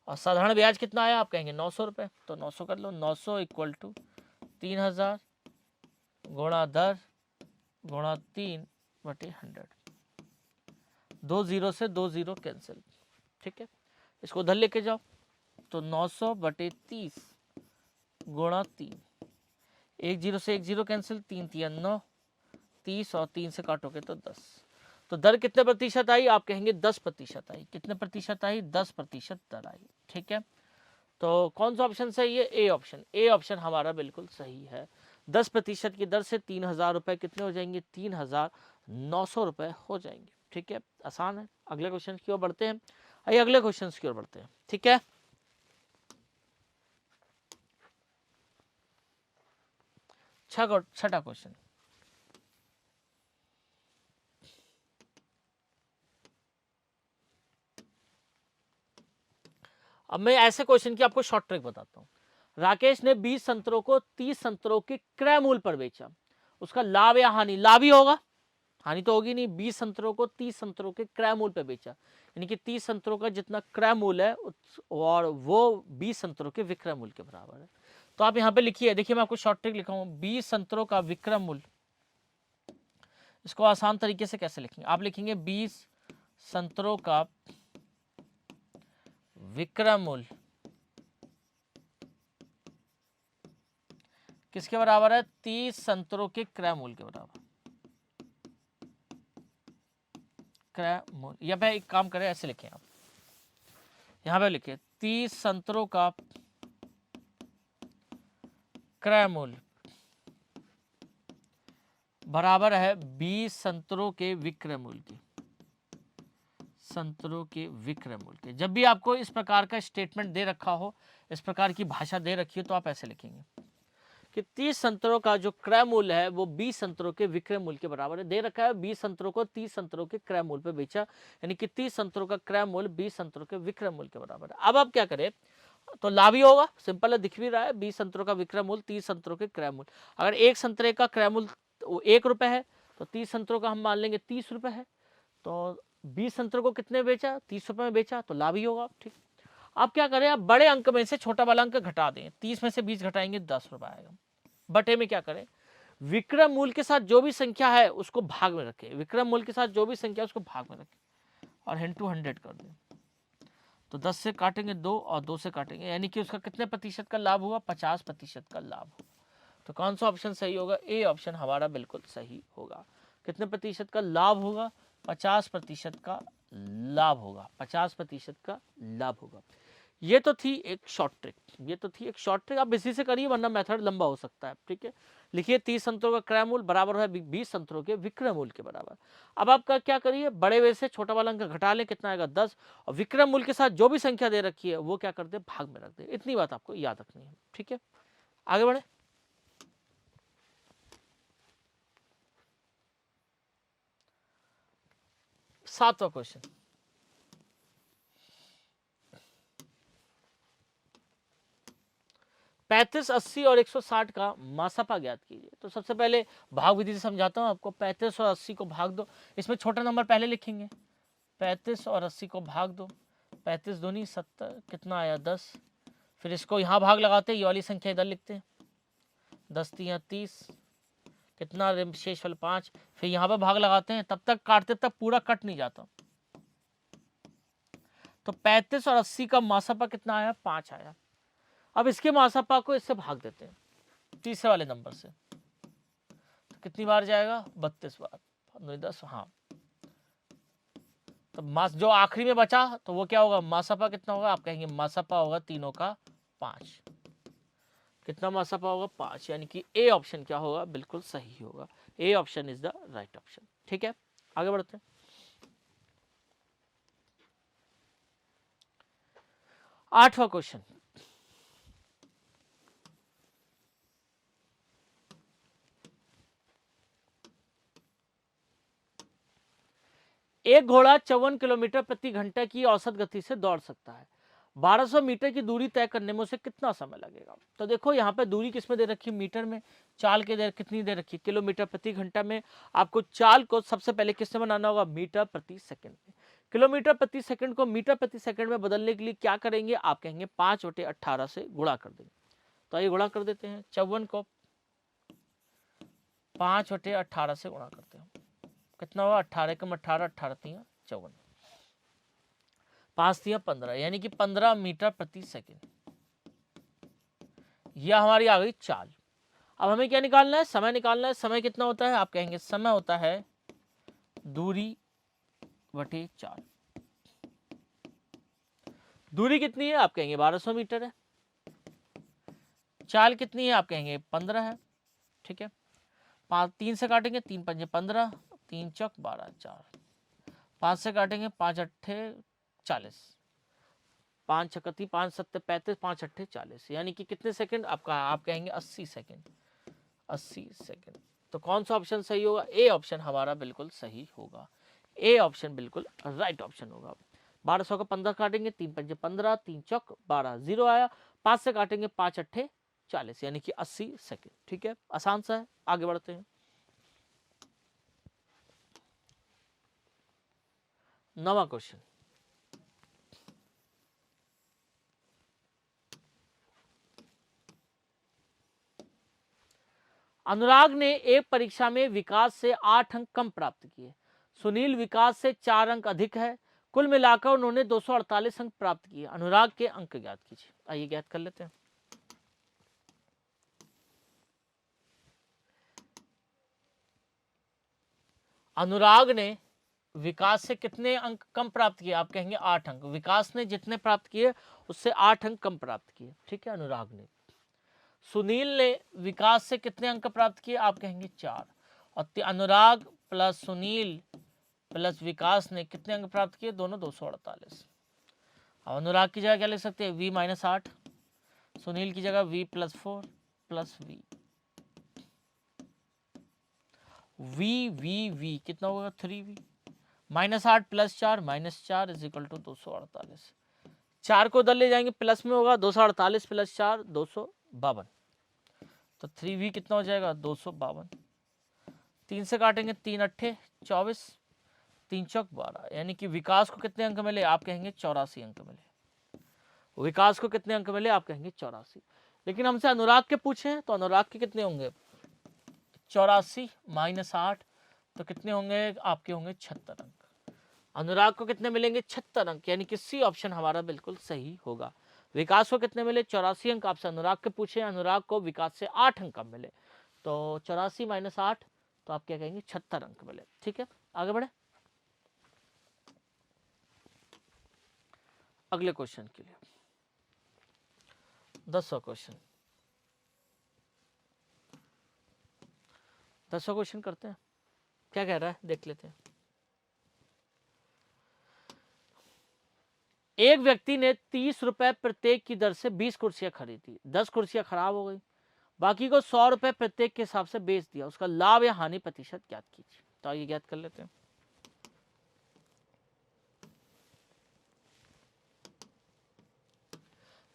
और साधारण ब्याज कितना आया, आप कहेंगे 900 रुपये, तो 900 कर लो, 900 इक्वल टू 3000 गुणा दर गुणा 3 10/100, 2 0 से 2 0 कैंसिल, ठीक है। इसको उधर लेके जाओ तो 900/30 गुणा 3, 1 0 से 1 0 कैंसिल, 3 3 9, 30 और 3 से काटोगे तो 10। तो दर कितने प्रतिशत आई? आप कहेंगे 10% आई। कितने प्रतिशत आई? 10% दर आई, ठीक है। तो कौन सा ऑप्शन सही है? A option. ए ऑप्शन हमारा बिल्कुल सही है। 10% की दर से 3000 रुपये कितने हो जाएंगे? 3900 रुपये हो जाएंगे, ठीक है। आसान है। अगले क्वेश्चन की ओर बढ़ते हैं। आइए अगले क्वेश्चन की ओर बढ़ते हैं, ठीक है। छठा क्वेश्चन, अब मैं ऐसे क्वेश्चन की आपको शॉर्ट ट्रिक बताता हूं। राकेश ने 20 संतरों को 30 संतरों के क्रय मूल्य पर बेचा, उसका लाभ या हानि? लाभ ही होगा, हानि तो होगी नहीं। 20 संतरों को 30 संतरों के क्रय मूल्य पर बेचा, यानी कि 30 संतरों का जितना क्रय मूल्य है और वो 20 संतरों के विक्रय मूल्य के बराबर है। तो आप यहाँ पे लिखिए, देखिए मैं आपको शॉर्ट ट्रिक लिखा हूँ। 20 संतरों का विक्रय मूल्य, इसको आसान तरीके से कैसे लिखेंगे? आप लिखेंगे 20 संतरों का विक्रय मूल्य किसके बराबर है? 30 संतरों के क्रय मूल्य के बराबर। क्रय मूल्य, या फिर एक काम करें, ऐसे लिखें आप, यहां पे लिखिए 30 संतरों का क्रय मूल्य बराबर है 20 संतरों के विक्रय मूल्य के। संतरों के विक्रय मूल्य के। जब भी आपको इस प्रकार का स्टेटमेंट दे रखा हो, इस प्रकार की भाषा दे रखी है, तो आप ऐसे लिखेंगे कि 30 संतरों का जो क्रय मूल्य है वो 20 संतरों के विक्रय मूल्य के बराबर है। दे रखा है 20 संतरों को 30 संतरों के क्रय मूल्य पे बेचा, यानी कि 30 संतरों का क्रय मूल्य 20 संतरों के विक्रय मूल्य के बराबर है। अब आप क्या करें? तो लाभ ही होगा, सिंपल है, दिख भी रहा है। 20 संतरों का विक्रय मूल्य 30 संतरों के क्रय मूल्य। अगर एक संतरे का क्रय मूल्य 1 रुपए है तो 30 संतरों का हम मान लेंगे 30 रुपए है। तो 20 संतरों को कितने बेचा? 30 रुपए में बेचा, तो लाभ ही होगा, ठीक। अब क्या करें? आप बड़े अंक में से छोटा वाला अंक घटा दें। 30 में से 20 घटाएंगे 10 रुपए आएगा। बटे में क्या करें? विक्रय मूल्य के साथ जो भी संख्या है उसको भाग में रखें। विक्रय मूल्य के साथ जो भी संख्या है उसको भाग में रखें और into 100 कर दें। तो 10 से काटेंगे 2 और 2 से काटेंगे, यानी कि उसका कितने प्रतिशत का लाभ हुआ? 50% का लाभ हुआ। तो कौन सा ऑप्शन सही होगा? ए ऑप्शन हमारा बिल्कुल सही होगा। कितने प्रतिशत का लाभ होगा? 50% का लाभ होगा। 50% का लाभ होगा। ये तो थी एक शॉर्ट ट्रिक, ये तो थी एक शॉर्ट ट्रिक। आप इसी से करिए, वरना मेथड लंबा हो सकता है, ठीक है। लिखिए 30 संतरों का क्रय मूल्य बराबर है 20 संतरों के विक्रय मूल्य के बराबर। अब आपका क्या करिए? बड़े वे से छोटा वाला अंक घटा लें, कितना आएगा? 10, और विक्रय मूल्य के साथ जो भी संख्या दे रखी है वो क्या कर दे? भाग में रख दे। इतनी बात आपको याद रखनी है, ठीक है। आगे बढ़े। सातवां क्वेश्चन, पैंतीस, 80 और 160 का मासापा ज्ञात कीजिए। तो सबसे पहले भाग विधि से समझाता हूं आपको। 35 और 80 को भाग दो, इसमें छोटा नंबर पहले लिखेंगे। 35 और 80 को भाग दो, 35 दूनी 70, कितना आया? 10। फिर इसको यहाँ भाग लगाते हैं, ये वाली संख्या इधर लिखते हैं, 10 तिया 30, कितना? शेष वाला 5। फिर यहाँ पर भाग लगाते हैं, तब तक काटते तक पूरा कट नहीं जाता। तो 35 और 80 का मासापा कितना आया? 5 आया। अब इसके मासापा को इससे भाग देते हैं, तीसरे वाले नंबर से। तो कितनी बार जाएगा? 32 बार। 10, हाँ। तो मास जो आखिरी में बचा तो वो क्या होगा? मासापा कितना होगा? आप कहेंगे मासापा होगा तीनों का 5। कितना मासापा होगा? 5, यानी कि ए ऑप्शन क्या होगा? बिल्कुल सही होगा। A option is the right option, ठीक है। आगे बढ़ते हैं। 8वां क्वेश्चन, एक घोड़ा 54 किलोमीटर प्रति घंटे की औसत गति से दौड़ सकता है। 1200 मीटर की दूरी तय करने में उसे कितना समय लगेगा? तो देखो यहाँ पे दूरी किसमें दे रखी है? मीटर में। चाल के देर कितनी दे रखी है? किलोमीटर प्रति घंटा में। आपको चाल को सबसे पहले किससे बनाना होगा? मीटर प्रति सेकंड में। किलोमीटर प्रति सेकंड को मीटर प्रति सेकंड में बदलने के लिए क्या करेंगे? आप कहेंगे 5/18 से गुणा कर देंगे। तो आइए गुणा कर देते हैं। 54 को 5/18 से गुणा करते हैं। कितना हुआ 18 कम 18, 18 3 54, 5 3 15, यानी कि 15 मीटर प्रति सेकंड। यह हमारी आ गई चाल। अब हमें क्या निकालना है, समय निकालना है। समय कितना होता है, आप कहेंगे समय होता है दूरी बटे चाल। दूरी कितनी है, आप कहेंगे 1200 मीटर है। चाल कितनी है, आप कहेंगे 15 है। ठीक है, 3 से काटेंगे, 3 पंजे 15, 3 चौक 12, 4, 5 से काटेंगे, 5 अट्ठे 40, 5 छक्ती 5 सत्ते 35, 5 अट्ठे 40, यानी कि कितने सेकंड आपका, आप कहेंगे 80 सेकंड। 80 सेकंड। तो कौन सा ऑप्शन सही होगा, ए ऑप्शन हमारा बिल्कुल सही होगा। ए ऑप्शन बिल्कुल राइट ऑप्शन होगा। 1200 का 15 काटेंगे, 3 पंजे 15, 3 चौक 12, 0 आया। 5 से काटेंगे, 5 अट्ठे 40, यानी कि 80 सेकंड। ठीक है, आसान सा है, आगे बढ़ते हैं। 9वां क्वेश्चन। अनुराग ने एक परीक्षा में विकास से 8 अंक कम प्राप्त किए। सुनील विकास से 4 अंक अधिक है। कुल मिलाकर उन्होंने 248 अंक प्राप्त किए। अनुराग के अंक ज्ञात कीजिए। आइए ज्ञात कर लेते हैं। अनुराग ने विकास से कितने अंक कम प्राप्त किए, आप कहेंगे 8 अंक। विकास ने जितने प्राप्त किए उससे 8 अंक कम प्राप्त किए। ठीक है, अनुराग ने। सुनील ने विकास से कितने अंक प्राप्त किए, आप कहेंगे 4। और अनुराग प्लस सुनील प्लस विकास ने कितने अंक प्राप्त किए, दोनों 248। अब अनुराग की जगह क्या लिख सकते हैं, v माइनस 8, सुनील की जगह v plus 4 plus v। v कितना होगा 3v, minus 8 plus 4 minus 4 is equal to 248। 4 को उधर ले जाएंगे, प्लस में होगा 248 प्लस 4 252। तो 3v कितना हो जाएगा 252। 3 से काटेंगे, 3 अट्ठे 24, 3 चौक 12, यानी कि विकास को कितने अंक मिले, आप कहेंगे 84 अंक मिले। विकास को कितने अंक मिले, आप कहेंगे 84। लेकिन हमसे अनुराग के पूछे हैं, तो अनुराग के कितने होंगे 84 माइनस 8, तो कितने होंगे आपके, होंगे 76 अंक। अनुराग को कितने मिलेंगे 76 अंक, यानी कि सी ऑप्शन हमारा बिल्कुल सही होगा। विकास को कितने मिले 84 अंक, आपसे अनुराग के पूछे। अनुराग को विकास से 8 अंक कम मिले, तो 84 माइनस 8, तो आप क्या कहेंगे 76 अंक मिले। ठीक है, आगे बढ़े अगले क्वेश्चन के लिए। 10वां क्वेश्चन। 10वां क्वेश्चन करते हैं, क्या कह रहा है देख लेते हैं। एक व्यक्ति ने 30 रुपए प्रत्येक की दर से 20 कुर्सियां खरीदी। 10 कुर्सियां खराब हो गई, बाकी को 100 रुपए प्रत्येक के हिसाब से बेच दिया। उसका लाभ या हानि प्रतिशत ज्ञात कीजिए। तो आइए ज्ञात कर लेते हैं।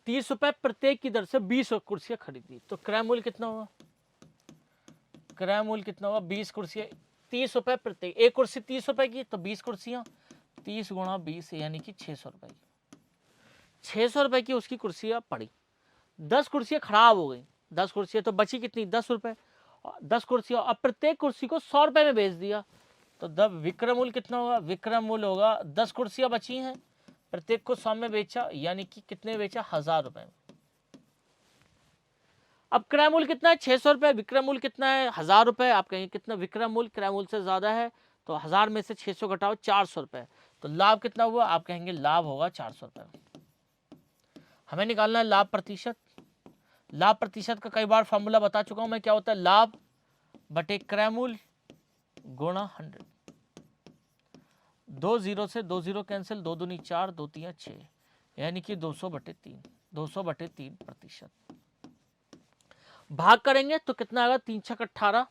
₹30 प्रत्येक की दर से 20 कुर्सियां खरीदी, तो क्रय मूल्य कितना होगा, क्रय मूल्य कितना होगा 20 कुर्सियां 30 रुपए प्रत्येक। एक कुर्सी 30 रुपए की, तो 20 कुर्सियां 30 गुणा 20 यानी कि 600 रुपए की। 600 रुपए की उसकी कुर्सियां पड़ी। 10 कुर्सियां खराब हो गई, 10 कुर्सियां तो बची कितनी 10 रुपए। 10 कुर्सियां, अब प्रत्येक कुर्सी को 100 रुपए में बेच दिया, तो विक्रय मूल्य कितना होगा, विक्रय मूल्य होगा 10 कुर्सियां बची हैं, प्रत्येक को 100 में बेचा, यानी कि कितने बेचा 1000 रुपए में। अब क्रय मूल्य कितना है 600 रुपए, विक्रय मूल्य कितना है 1000 रुपए। आप कहेंगे कितना विक्रय मूल्य क्रय मूल्य से ज्यादा है, तो 1000 में से 600 घटाओ 400 रुपए, तो लाभ कितना हुआ, आप कहेंगे लाभ होगा 400 रुपए। हमें निकालना है लाभ प्रतिशत। लाभ प्रतिशत का कई बार फॉर्मूला बता चुका हूं मैं, क्या होता है लाभ बटे क्रय मूल्य गुणा 100। 2 0 से 2 0 कैंसिल, 2 दूनी 4, 2 3 6, यानी कि 200/3, 200/3%। भाग करेंगे तो कितना आएगा 3 छक 18,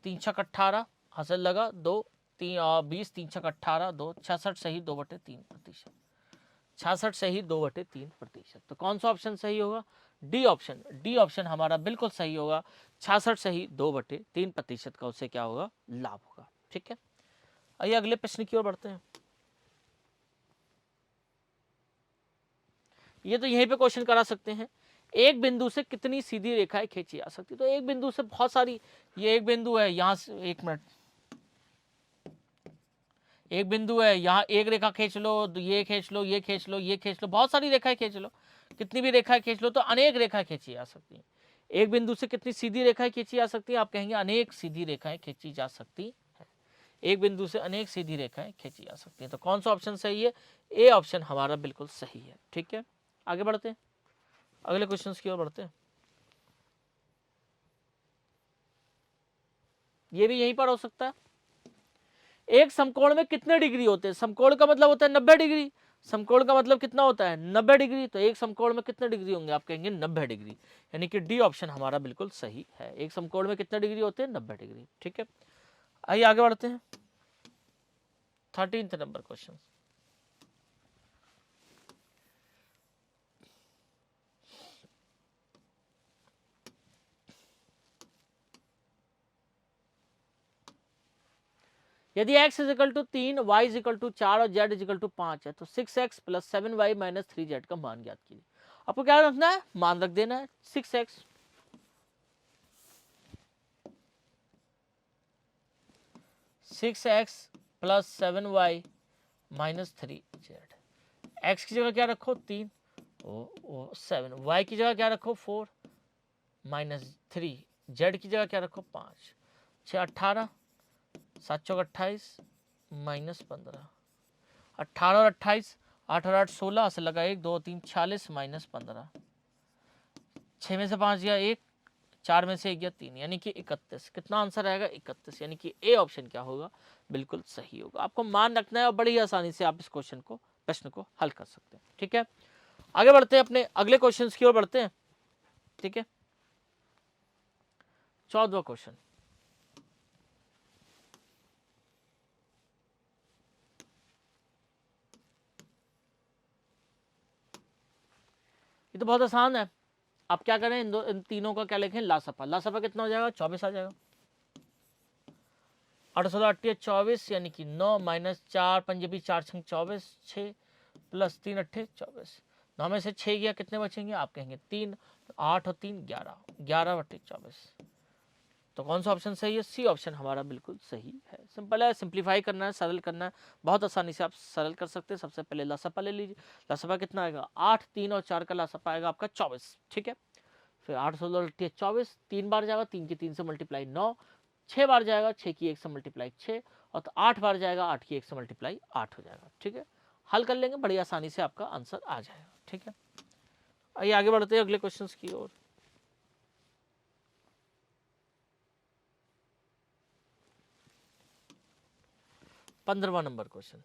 3 छक 18 हासिल लगा 2 3 20, 3 छक 18 2 66 सही 2/3%। 66 सही 2/3%। तो कौन सा ऑप्शन सही होगा, डी ऑप्शन। डी ऑप्शन हमारा बिल्कुल सही होगा। 66 सही 2/3% का उससे क्या होगा लाभ होगा। ठीक है, आइए अगले प्रश्न की ओर बढ़ते हैं। ये तो यहीं पे क्वेश्चन करा सकते हैं, एक बिंदु से कितनी सीधी रेखाएं खींची जा सकती। तो एक बिंदु से बहुत सारी, ये एक बिंदु है, यहां से 1 मिनट, एक बिंदु है, यहाँ एक रेखा खींच लो, तो ये खींच लो, ये खींच लो, ये खींच लो, बहुत सारी रेखाएं खींच लो, कितनी भी रेखाएं खींच लो तो अनेक रेखाएं खींची जा सकती हैं। एक बिंदु से कितनी सीधी रेखाएं खींची जा सकती है? आप कहेंगे अनेक सीधी रेखाएं खींची जा सकती है। एक बिंदु से अनेक सीधी रेखाएं खींची जा सकती हैं। तो कौन सा ऑप्शन सही है? ए ऑप्शन हमारा बिल्कुल सही है। ठीक है, आगे बढ़ते हैं, अगले क्वेश्चन की ओर बढ़ते हैं। ये भी यहीं पर हो सकता है। एक समकोण में कितने डिग्री होते हैं? समकोण का मतलब होता है 90 डिग्री। समकोण का मतलब कितना होता है? 90 डिग्री। तो एक समकोण में कितने डिग्री होंगे? आप कहेंगे 90 डिग्री, यानी कि डी ऑप्शन हमारा बिल्कुल सही है। एक समकोण में कितने डिग्री होते हैं? 90 डिग्री। ठीक है, आइए आगे बढ़ते हैं। 13th number question. यदि x is equal to 3, y is equal to 4 और z इज इक्वल टू 5 है तो 6x plus 7y minus 3z का मान ज्ञात कीजिए। आपको क्या रखना है? मान रख देना है 6x 6x plus 7y minus 3z। x की जगह क्या रखो? 3 ओ 7। y की जगह क्या रखो? 4 माइनस 3। z की जगह क्या रखो? 5। 6 18, 7 चौक 28 माइनस 15। 18 और 28, 8 और 8 16 से लगा 1 2 3 46 माइनस 15। 6 में से 5 गया 1, 4 में से 1 गया 3, यानी कि 31। कितना आंसर आएगा? 31, यानी कि ए ऑप्शन क्या होगा? बिल्कुल सही होगा। आपको मान रखना है और बड़ी आसानी से आप इस प्रश्न को हल कर सकते हैं। ठीक है, आगे बढ़ते हैं, अपने अगले क्वेश्चन की ओर बढ़ते हैं। ठीक है, 14वां क्वेश्चन। ये तो बहुत आसान है। आप क्या करें? इन तीनों का क्या लिखें? लासफा। लासफा कितना हो जाएगा? 24 आ जाएगा। 8 16 8 24, यानी कि 9 माइनस 4 पंजे भी 4 छंग 24, 6 प्लस 3 अट्ठे 24। 9 में से 6 गया, कितने बचेंगे? आप कहेंगे 3। 8 और 3 11, 11 बटे 24। तो कौन सा ऑप्शन सही है? सी ऑप्शन हमारा बिल्कुल सही है। सिंपल है, सिंप्लीफाई करना है, सरल करना है, बहुत आसानी से आप सरल कर सकते हैं। सबसे पहले लासपा ले लीजिए। लासपा कितना आएगा? 8, 3 और 4 का लासपा आएगा आपका 24। ठीक है, फिर 8 16 अट्ठे 24, 3 बार जाएगा, 3 की 3 से मल्टीप्लाई 9, 6 बार जाएगा, 6 की 1 से मल्टीप्लाई 6, और तो 8 बार जाएगा, 8 की 1 से मल्टीप्लाई 8 हो जाएगा। ठीक है, हल कर लेंगे, बड़ी आसानी से आपका आंसर आ जाएगा। ठीक है, आइए आगे बढ़ते हैं अगले क्वेश्चन की ओर। पंद्रहवां नंबर क्वेश्चन।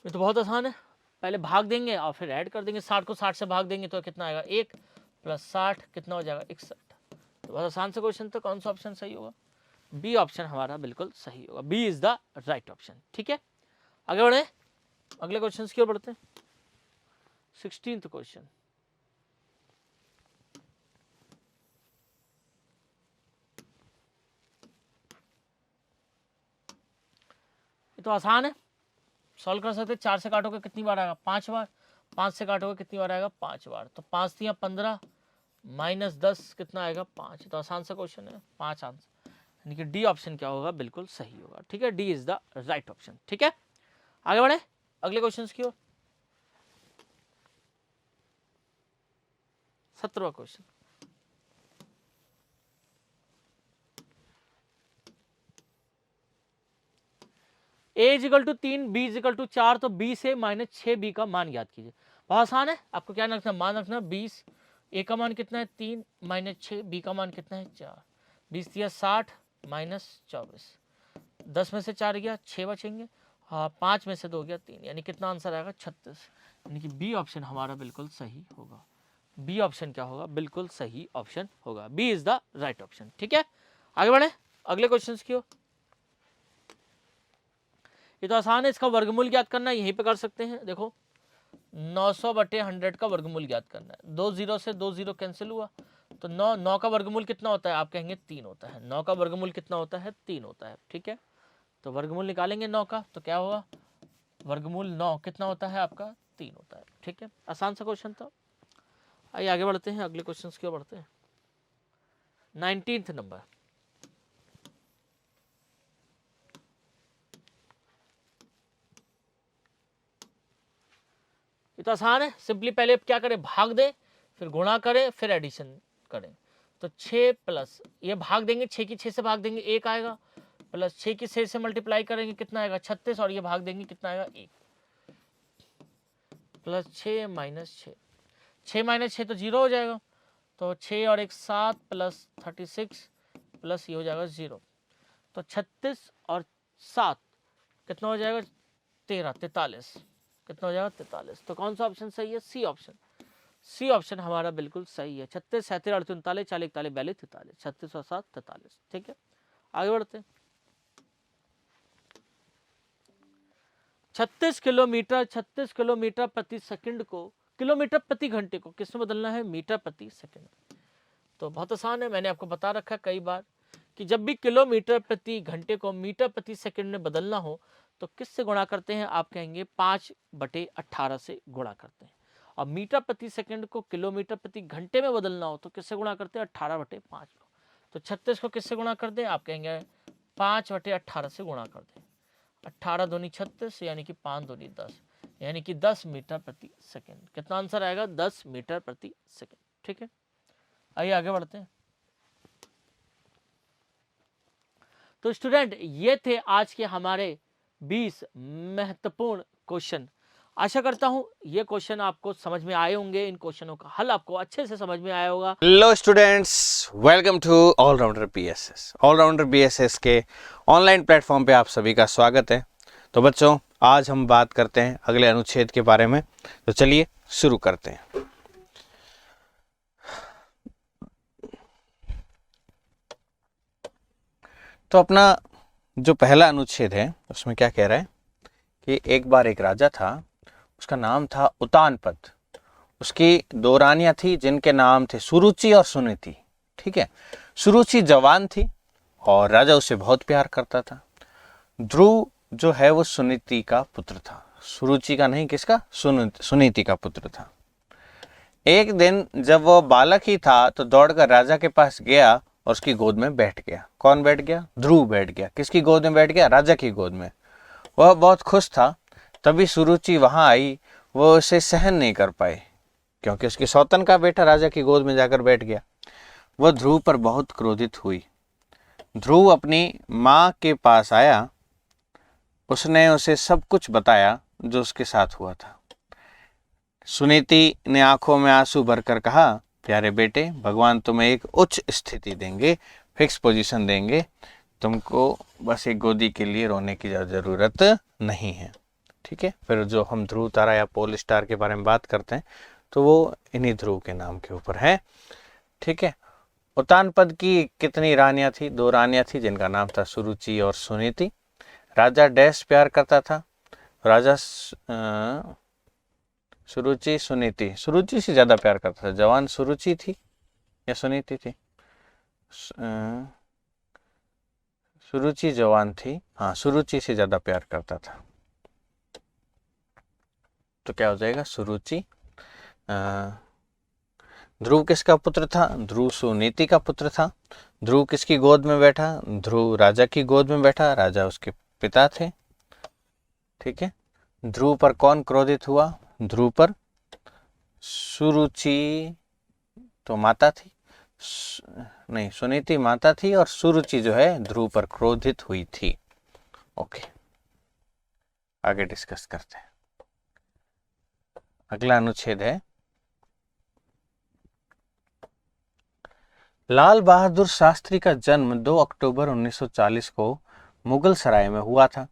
ये तो बहुत आसान है, पहले भाग देंगे और फिर ऐड कर देंगे। 60 को 60 से भाग देंगे तो कितना आएगा? 1 प्लस 60 कितना हो जाएगा? 61। तो बहुत आसान से क्वेश्चन, तो कौन सा ऑप्शन सही होगा? बी ऑप्शन हमारा बिल्कुल सही होगा। B is the right option. ठीक है, आगे बढ़े, अगले क्वेश्चन की ओर बढ़ते हैं। 16th question. ये तो आसान है, सॉल्व कर सकते हैं। 4 से काटोगे कितनी बार आएगा? 5 बार। 5 से काटोगे कितनी बार आएगा? 5 बार। तो 5 3 15 माइनस 10 कितना आएगा? 5। तो आसान सा क्वेश्चन है, 5 आंसर, यानी कि डी ऑप्शन क्या होगा? बिल्कुल सही होगा। ठीक है, D is the right option. ठीक है, आगे बढ़े अगले क्वेश्चन की ओर। 17वां question. A equal to 3, B equal to 4, तो बी से माइनस 6 बी का मान याद कीजिए। बहुत आसान है, आपको क्या रखना? मान रखना 20। ए का मान कितना है? 3 माइनस 6, बी का मान कितना है? 4। 20 दिया 60 माइनस 24, 10 में से 4 गया, 6 बचेंगे, हाँ 5 में से 2 गया 3, यानी कितना आंसर आएगा? 36, यानी कि बी ऑप्शन हमारा बिल्कुल सही होगा। बी ऑप्शन क्या होगा? बिल्कुल सही ऑप्शन होगा। B is the right option. ठीक है, आगे बढ़े अगले क्वेश्चन की ओर। ये तो आसान है, इसका वर्गमूल ज्ञात करना है, यहीं पे कर सकते हैं। देखो 900 बटे 100 का वर्गमूल ज्ञात करना है। 2 0 से 2 0 कैंसिल हुआ, तो 9 का वर्गमूल कितना होता है? आप कहेंगे 3 होता है। 9 का वर्गमूल कितना होता है? 3 होता है। ठीक है, तो वर्गमूल निकालेंगे 9 का, तो क्या होगा? वर्गमूल 9 कितना होता है आपका? 3 होता है। ठीक है, आसान सा क्वेश्चन था। आइए आगे बढ़ते हैं, अगले क्वेश्चन की ओर बढ़ते हैं। 19th number. तो आसान है, सिंपली पहले क्या करें, भाग दें, फिर गुणा करें, फिर एडिशन करें। तो 6 प्लस ये भाग देंगे, 6 की 6 से भाग देंगे 1 आएगा, प्लस 6 की 6 से मल्टीप्लाई करेंगे कितना आएगा 36, और ये भाग देंगे कितना आएगा 1, प्लस 6 माइनस 6, 6 माइनस 6 तो 0 हो जाएगा, तो 6 और 1 7 प्लस 36 प्लस ये हो जाएगा 0, तो 36 और 7 कितना हो जाएगा 13, 43, कितना हो जाएगा 43। तो कौन सा ऑप्शन सही है, सी ऑप्शन, सी ऑप्शन हमारा बिल्कुल सही है। 36 37 38 39 40 41 42 43, 36 और 7 43। ठीक है, आगे बढ़ते हैं। 36 किलोमीटर प्रति सेकंड को किलोमीटर प्रति घंटे को किसमें बदलना है, मीटर प्रति सेकंड। तो बहुत आसान है, मैंने आपको बता रखा है कई बार कि जब भी किलोमीटर प्रति घंटे को मीटर प्रति सेकंड में बदलना हो तो किससे गुणा करते हैं, आप कहेंगे 5/18 से गुणा करते हैं। और मीटर प्रति सेकंड को किलोमीटर प्रति घंटे में बदलना हो तो किससे गुणा करते हैं, 18/5 को। तो 36 को किससे गुणा कर दें, आप कहेंगे 5/18 से गुणा कर दें। 18 दूनी 36 यानी कि 5 दूनी 10, यानी कि 10 मीटर प्रति सेकंड। कितना आंसर आएगा, 10 मीटर प्रति सेकंड। ठीक है, आइए आगे बढ़ते हैं। तो स्टूडेंट ये थे आज के हमारे 20 महत्वपूर्ण क्वेश्चन। आशा करता हूं ये क्वेश्चन आपको समझ में आए होंगे, इन क्वेश्चनों का हल आपको अच्छे से समझ में आया होगा। Hello students, welcome to all rounder BSS. All rounder BSS के ऑनलाइन प्लेटफॉर्म पे आप सभी का स्वागत है। तो बच्चों, आज हम बात करते हैं अगले अनुच्छेद के बारे में। तो चलिए शुरू करते हैं। तो अपना जो पहला अनुच्छेद है उसमें क्या कह रहा है कि एक बार एक राजा था, उसका नाम था उतानपद। उसकी 2 रानियां थी जिनके नाम थे सुरुचि और सुनीति। ठीक है, सुरुचि जवान थी और राजा उसे बहुत प्यार करता था। ध्रुव जो है वो सुनीति का पुत्र था, सुरुचि का नहीं, किसका, सुनीति का पुत्र था। एक दिन जब वो बालक ही था तो दौड़कर राजा के पास गया और उसकी गोद में बैठ गया। कौन बैठ गया, ध्रुव बैठ गया। किसकी गोद में बैठ गया, राजा की गोद में। वह बहुत खुश था। तभी सुरुचि वहां आई, वो उसे सहन नहीं कर पाई क्योंकि उसकी सौतन का बेटा राजा की गोद में जाकर बैठ गया। वह ध्रुव पर बहुत क्रोधित हुई। ध्रुव अपनी माँ के पास आया, उसने उसे सब कुछ बताया जो उसके साथ हुआ था। सुनीति ने आंखों में आंसू भरकर कहा, प्यारे बेटे, भगवान तुम्हें एक उच्च स्थिति देंगे, फिक्स पोजीशन देंगे, तुमको बस एक गोदी के लिए रोने की जरूरत नहीं है। ठीक है, फिर जो हम ध्रुव तारा या पोल स्टार के बारे में बात करते हैं तो वो इन्हीं ध्रुव के नाम के ऊपर है। ठीक है, उतानपद की कितनी रानियां थी, 2 रानियां थी जिनका नाम था सुरुचि और सुनीति। राजा डैश प्यार करता था, राजा सुरुचि सुनीति, सुरुचि से ज्यादा प्यार करता था। जवान सुरुचि थी या सुनीति थी, सुरुचि जवान थी, हाँ, सुरुचि से ज्यादा प्यार करता था। तो क्या हो जाएगा, सुरुचि। ध्रुव किसका पुत्र था, ध्रुव सुनीति का पुत्र था। ध्रुव किसकी गोद में बैठा, ध्रुव राजा की गोद में बैठा, राजा उसके पिता थे। ठीक है, ध्रुव पर कौन क्रोधित हुआ, ध्रुव पर सुरुचि तो माता थी, नहीं, सुनीति माता थी और सुरुचि जो है ध्रुव पर क्रोधित हुई थी। ओके, आगे डिस्कस करते हैं। अगला अनुच्छेद है, लाल बहादुर शास्त्री का जन्म 2 अक्टूबर 1940 को मुगल सराय में हुआ था।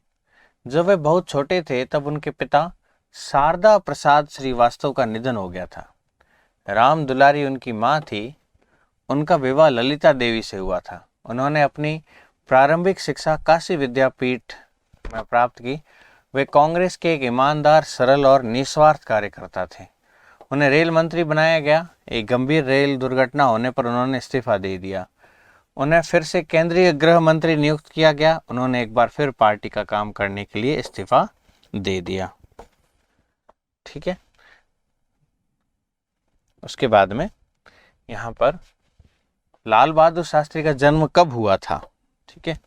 जब वे बहुत छोटे थे तब उनके पिता शारदा प्रसाद श्रीवास्तव का निधन हो गया था। राम दुलारी उनकी मां थी। उनका विवाह ललिता देवी से हुआ था। उन्होंने अपनी प्रारंभिक शिक्षा काशी विद्यापीठ में प्राप्त की। वे कांग्रेस के एक ईमानदार, सरल और निस्वार्थ कार्यकर्ता थे। उन्हें रेल मंत्री बनाया गया। एक गंभीर रेल दुर्घटना होने पर उन्होंने इस्तीफा दे दिया। उन्हें फिर से केंद्रीय गृह मंत्री नियुक्त किया गया। उन्होंने एक बार फिर पार्टी का काम करने के लिए इस्तीफा दे दिया। ठीक है, उसके बाद में यहाँ पर लाल बहादुर शास्त्री का जन्म कब हुआ था। ठीक है,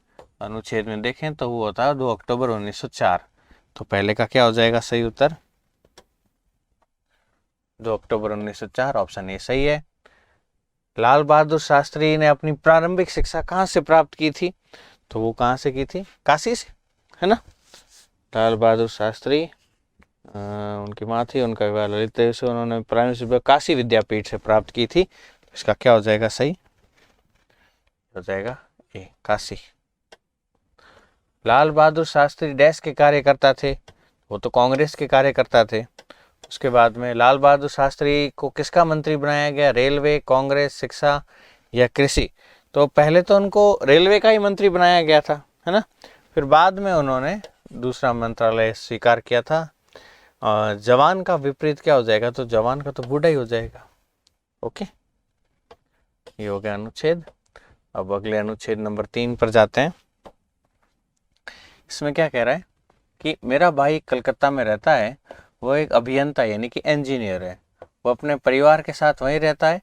अनुच्छेद में देखें तो वो होता है 2 अक्टूबर 1904। तो पहले का क्या हो जाएगा सही उत्तर, 2 अक्टूबर 1904, ऑप्शन ए सही है। लाल बहादुर शास्त्री ने अपनी प्रारंभिक शिक्षा कहाँ से प्राप्त की थी? तो वो कहाँ से की थी? काशी से, है ना। लाल बहादुर शास्त्री, उनकी माँ थी, उनका विवाह ललित देवी से, उन्होंने प्रारंभिक शिक्षा काशी विद्यापीठ से प्राप्त की थी। इसका क्या हो जाएगा सही? हो जाएगा ए, काशी। लाल बहादुर शास्त्री डैश के कार्यकर्ता थे? वो तो कांग्रेस के कार्यकर्ता थे। उसके बाद में लाल बहादुर शास्त्री को किसका मंत्री बनाया गया? रेलवे, कांग्रेस, शिक्षा या कृषि? तो पहले तो उनको रेलवे का ही मंत्री बनाया गया था, है ना। फिर बाद में उन्होंने दूसरा मंत्रालय स्वीकार किया था। जवान का विपरीत क्या हो जाएगा? तो जवान का तो बूढ़ा ही हो जाएगा। ओके, ये हो गया अनुच्छेद। अब अगले अनुच्छेद नंबर 3 पर जाते हैं। इसमें क्या कह रहा है कि मेरा भाई कलकत्ता में रहता है, वो एक अभियंता यानी कि इंजीनियर है, वो अपने परिवार के साथ वहीं रहता है।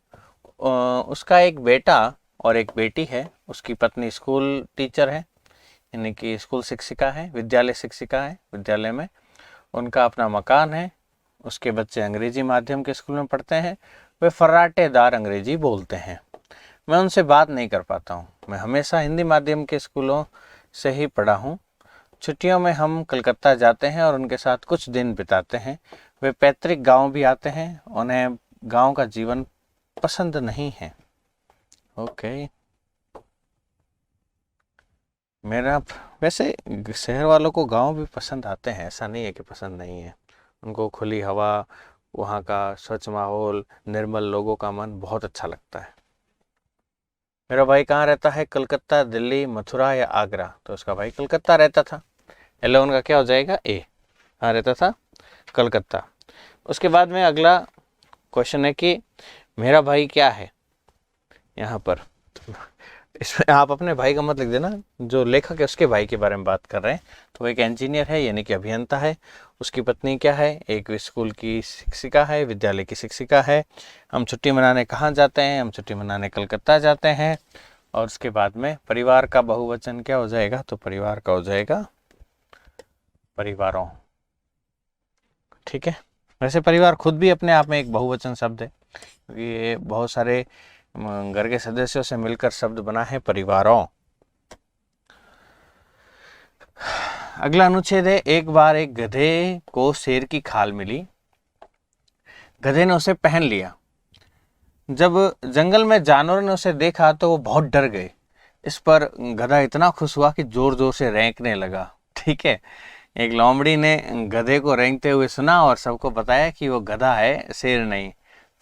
उसका एक बेटा और एक बेटी है, उसकी पत्नी स्कूल टीचर है यानी कि स्कूल शिक्षिका है, विद्यालय शिक्षिका है, विद्यालय में उनका अपना मकान है। उसके बच्चे अंग्रेजी माध्यम के स्कूल में पढ़ते हैं, वे फर्राटेदार अंग्रेजी बोलते हैं। मैं उनसे बात नहीं कर पाता हूँ, मैं हमेशा हिंदी माध्यम के स्कूलों से ही पढ़ा हूँ। छुट्टियों में हम कलकत्ता जाते हैं और उनके साथ कुछ दिन बिताते हैं। वे पैतृक गांव भी आते हैं, उन्हें गांव का जीवन पसंद नहीं है। ओके, मेरा वैसे शहर वालों को गांव भी पसंद आते हैं, ऐसा नहीं है कि पसंद नहीं है। उनको खुली हवा, वहाँ का स्वच्छ माहौल, निर्मल लोगों का मन बहुत अच्छा लगता है। मेरा भाई कहाँ रहता है? कलकत्ता, दिल्ली, मथुरा या आगरा? तो उसका भाई कलकत्ता रहता था। 11 का क्या हो जाएगा? ए। कहाँ रहता था? कलकत्ता। उसके बाद में अगला क्वेश्चन है कि मेरा भाई क्या है? यहाँ पर इसमें आप अपने भाई का मत लिख देना, जो लेखक है उसके भाई के बारे में बात कर रहे हैं। तो वो एक इंजीनियर है यानी कि अभियंता है। उसकी पत्नी क्या है? एक स्कूल की शिक्षिका है, विद्यालय की शिक्षिका है। हम छुट्टी मनाने कहाँ जाते हैं? हम छुट्टी मनाने कलकत्ता जाते हैं। और उसके बाद में परिवार का बहुवचन क्या हो जाएगा? तो परिवार का हो जाएगा परिवारों। ठीक है, वैसे परिवार खुद भी अपने आप में एक बहुवचन शब्द है, क्योंकि ये बहुत सारे घर के सदस्यों से मिलकर शब्द बना है परिवारों। अगला अनुच्छेद है, एक बार एक गधे को शेर की खाल मिली, गधे ने उसे पहन लिया। जब जंगल में जानवरों ने उसे देखा तो वो बहुत डर गए। इस पर गधा इतना खुश हुआ कि जोर जोर से रेंकने लगा। ठीक है, एक लोमड़ी ने गधे को रेंकते हुए सुना और सबको बताया कि वो गधा है, शेर नहीं।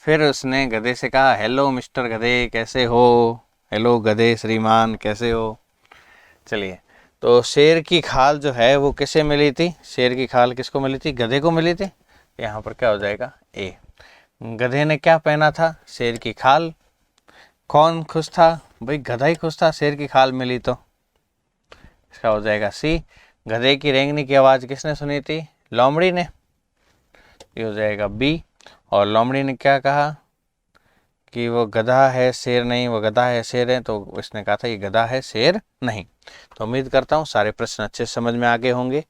फिर उसने गधे से कहा, हेलो मिस्टर गधे, कैसे हो? हेलो गधे श्रीमान, कैसे हो? चलिए, तो शेर की खाल जो है वो किसे मिली थी? शेर की खाल किसको मिली थी? गधे को मिली थी। यहाँ पर क्या हो जाएगा? ए। गधे ने क्या पहना था? शेर की खाल। कौन खुश था? भाई गधा ही खुश था, शेर की खाल मिली तो। इसका हो जाएगा सी। गधे की रेंगने की आवाज़ किसने सुनी थी? लोमड़ी ने। ये हो जाएगा बी। और लोमड़ी ने क्या कहा कि वो गधा है, शेर नहीं। वो गधा है, शेर है, तो इसने कहा था ये गधा है, शेर नहीं। तो उम्मीद करता हूँ सारे प्रश्न अच्छे समझ में आ गए होंगे।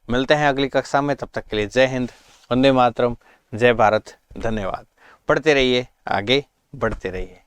मिलते हैं अगली कक्षा में, तब तक के लिए जय हिंद, वंदे मातरम, जय भारत, धन्यवाद। पढ़ते रहिए, आगे बढ़ते रहिए।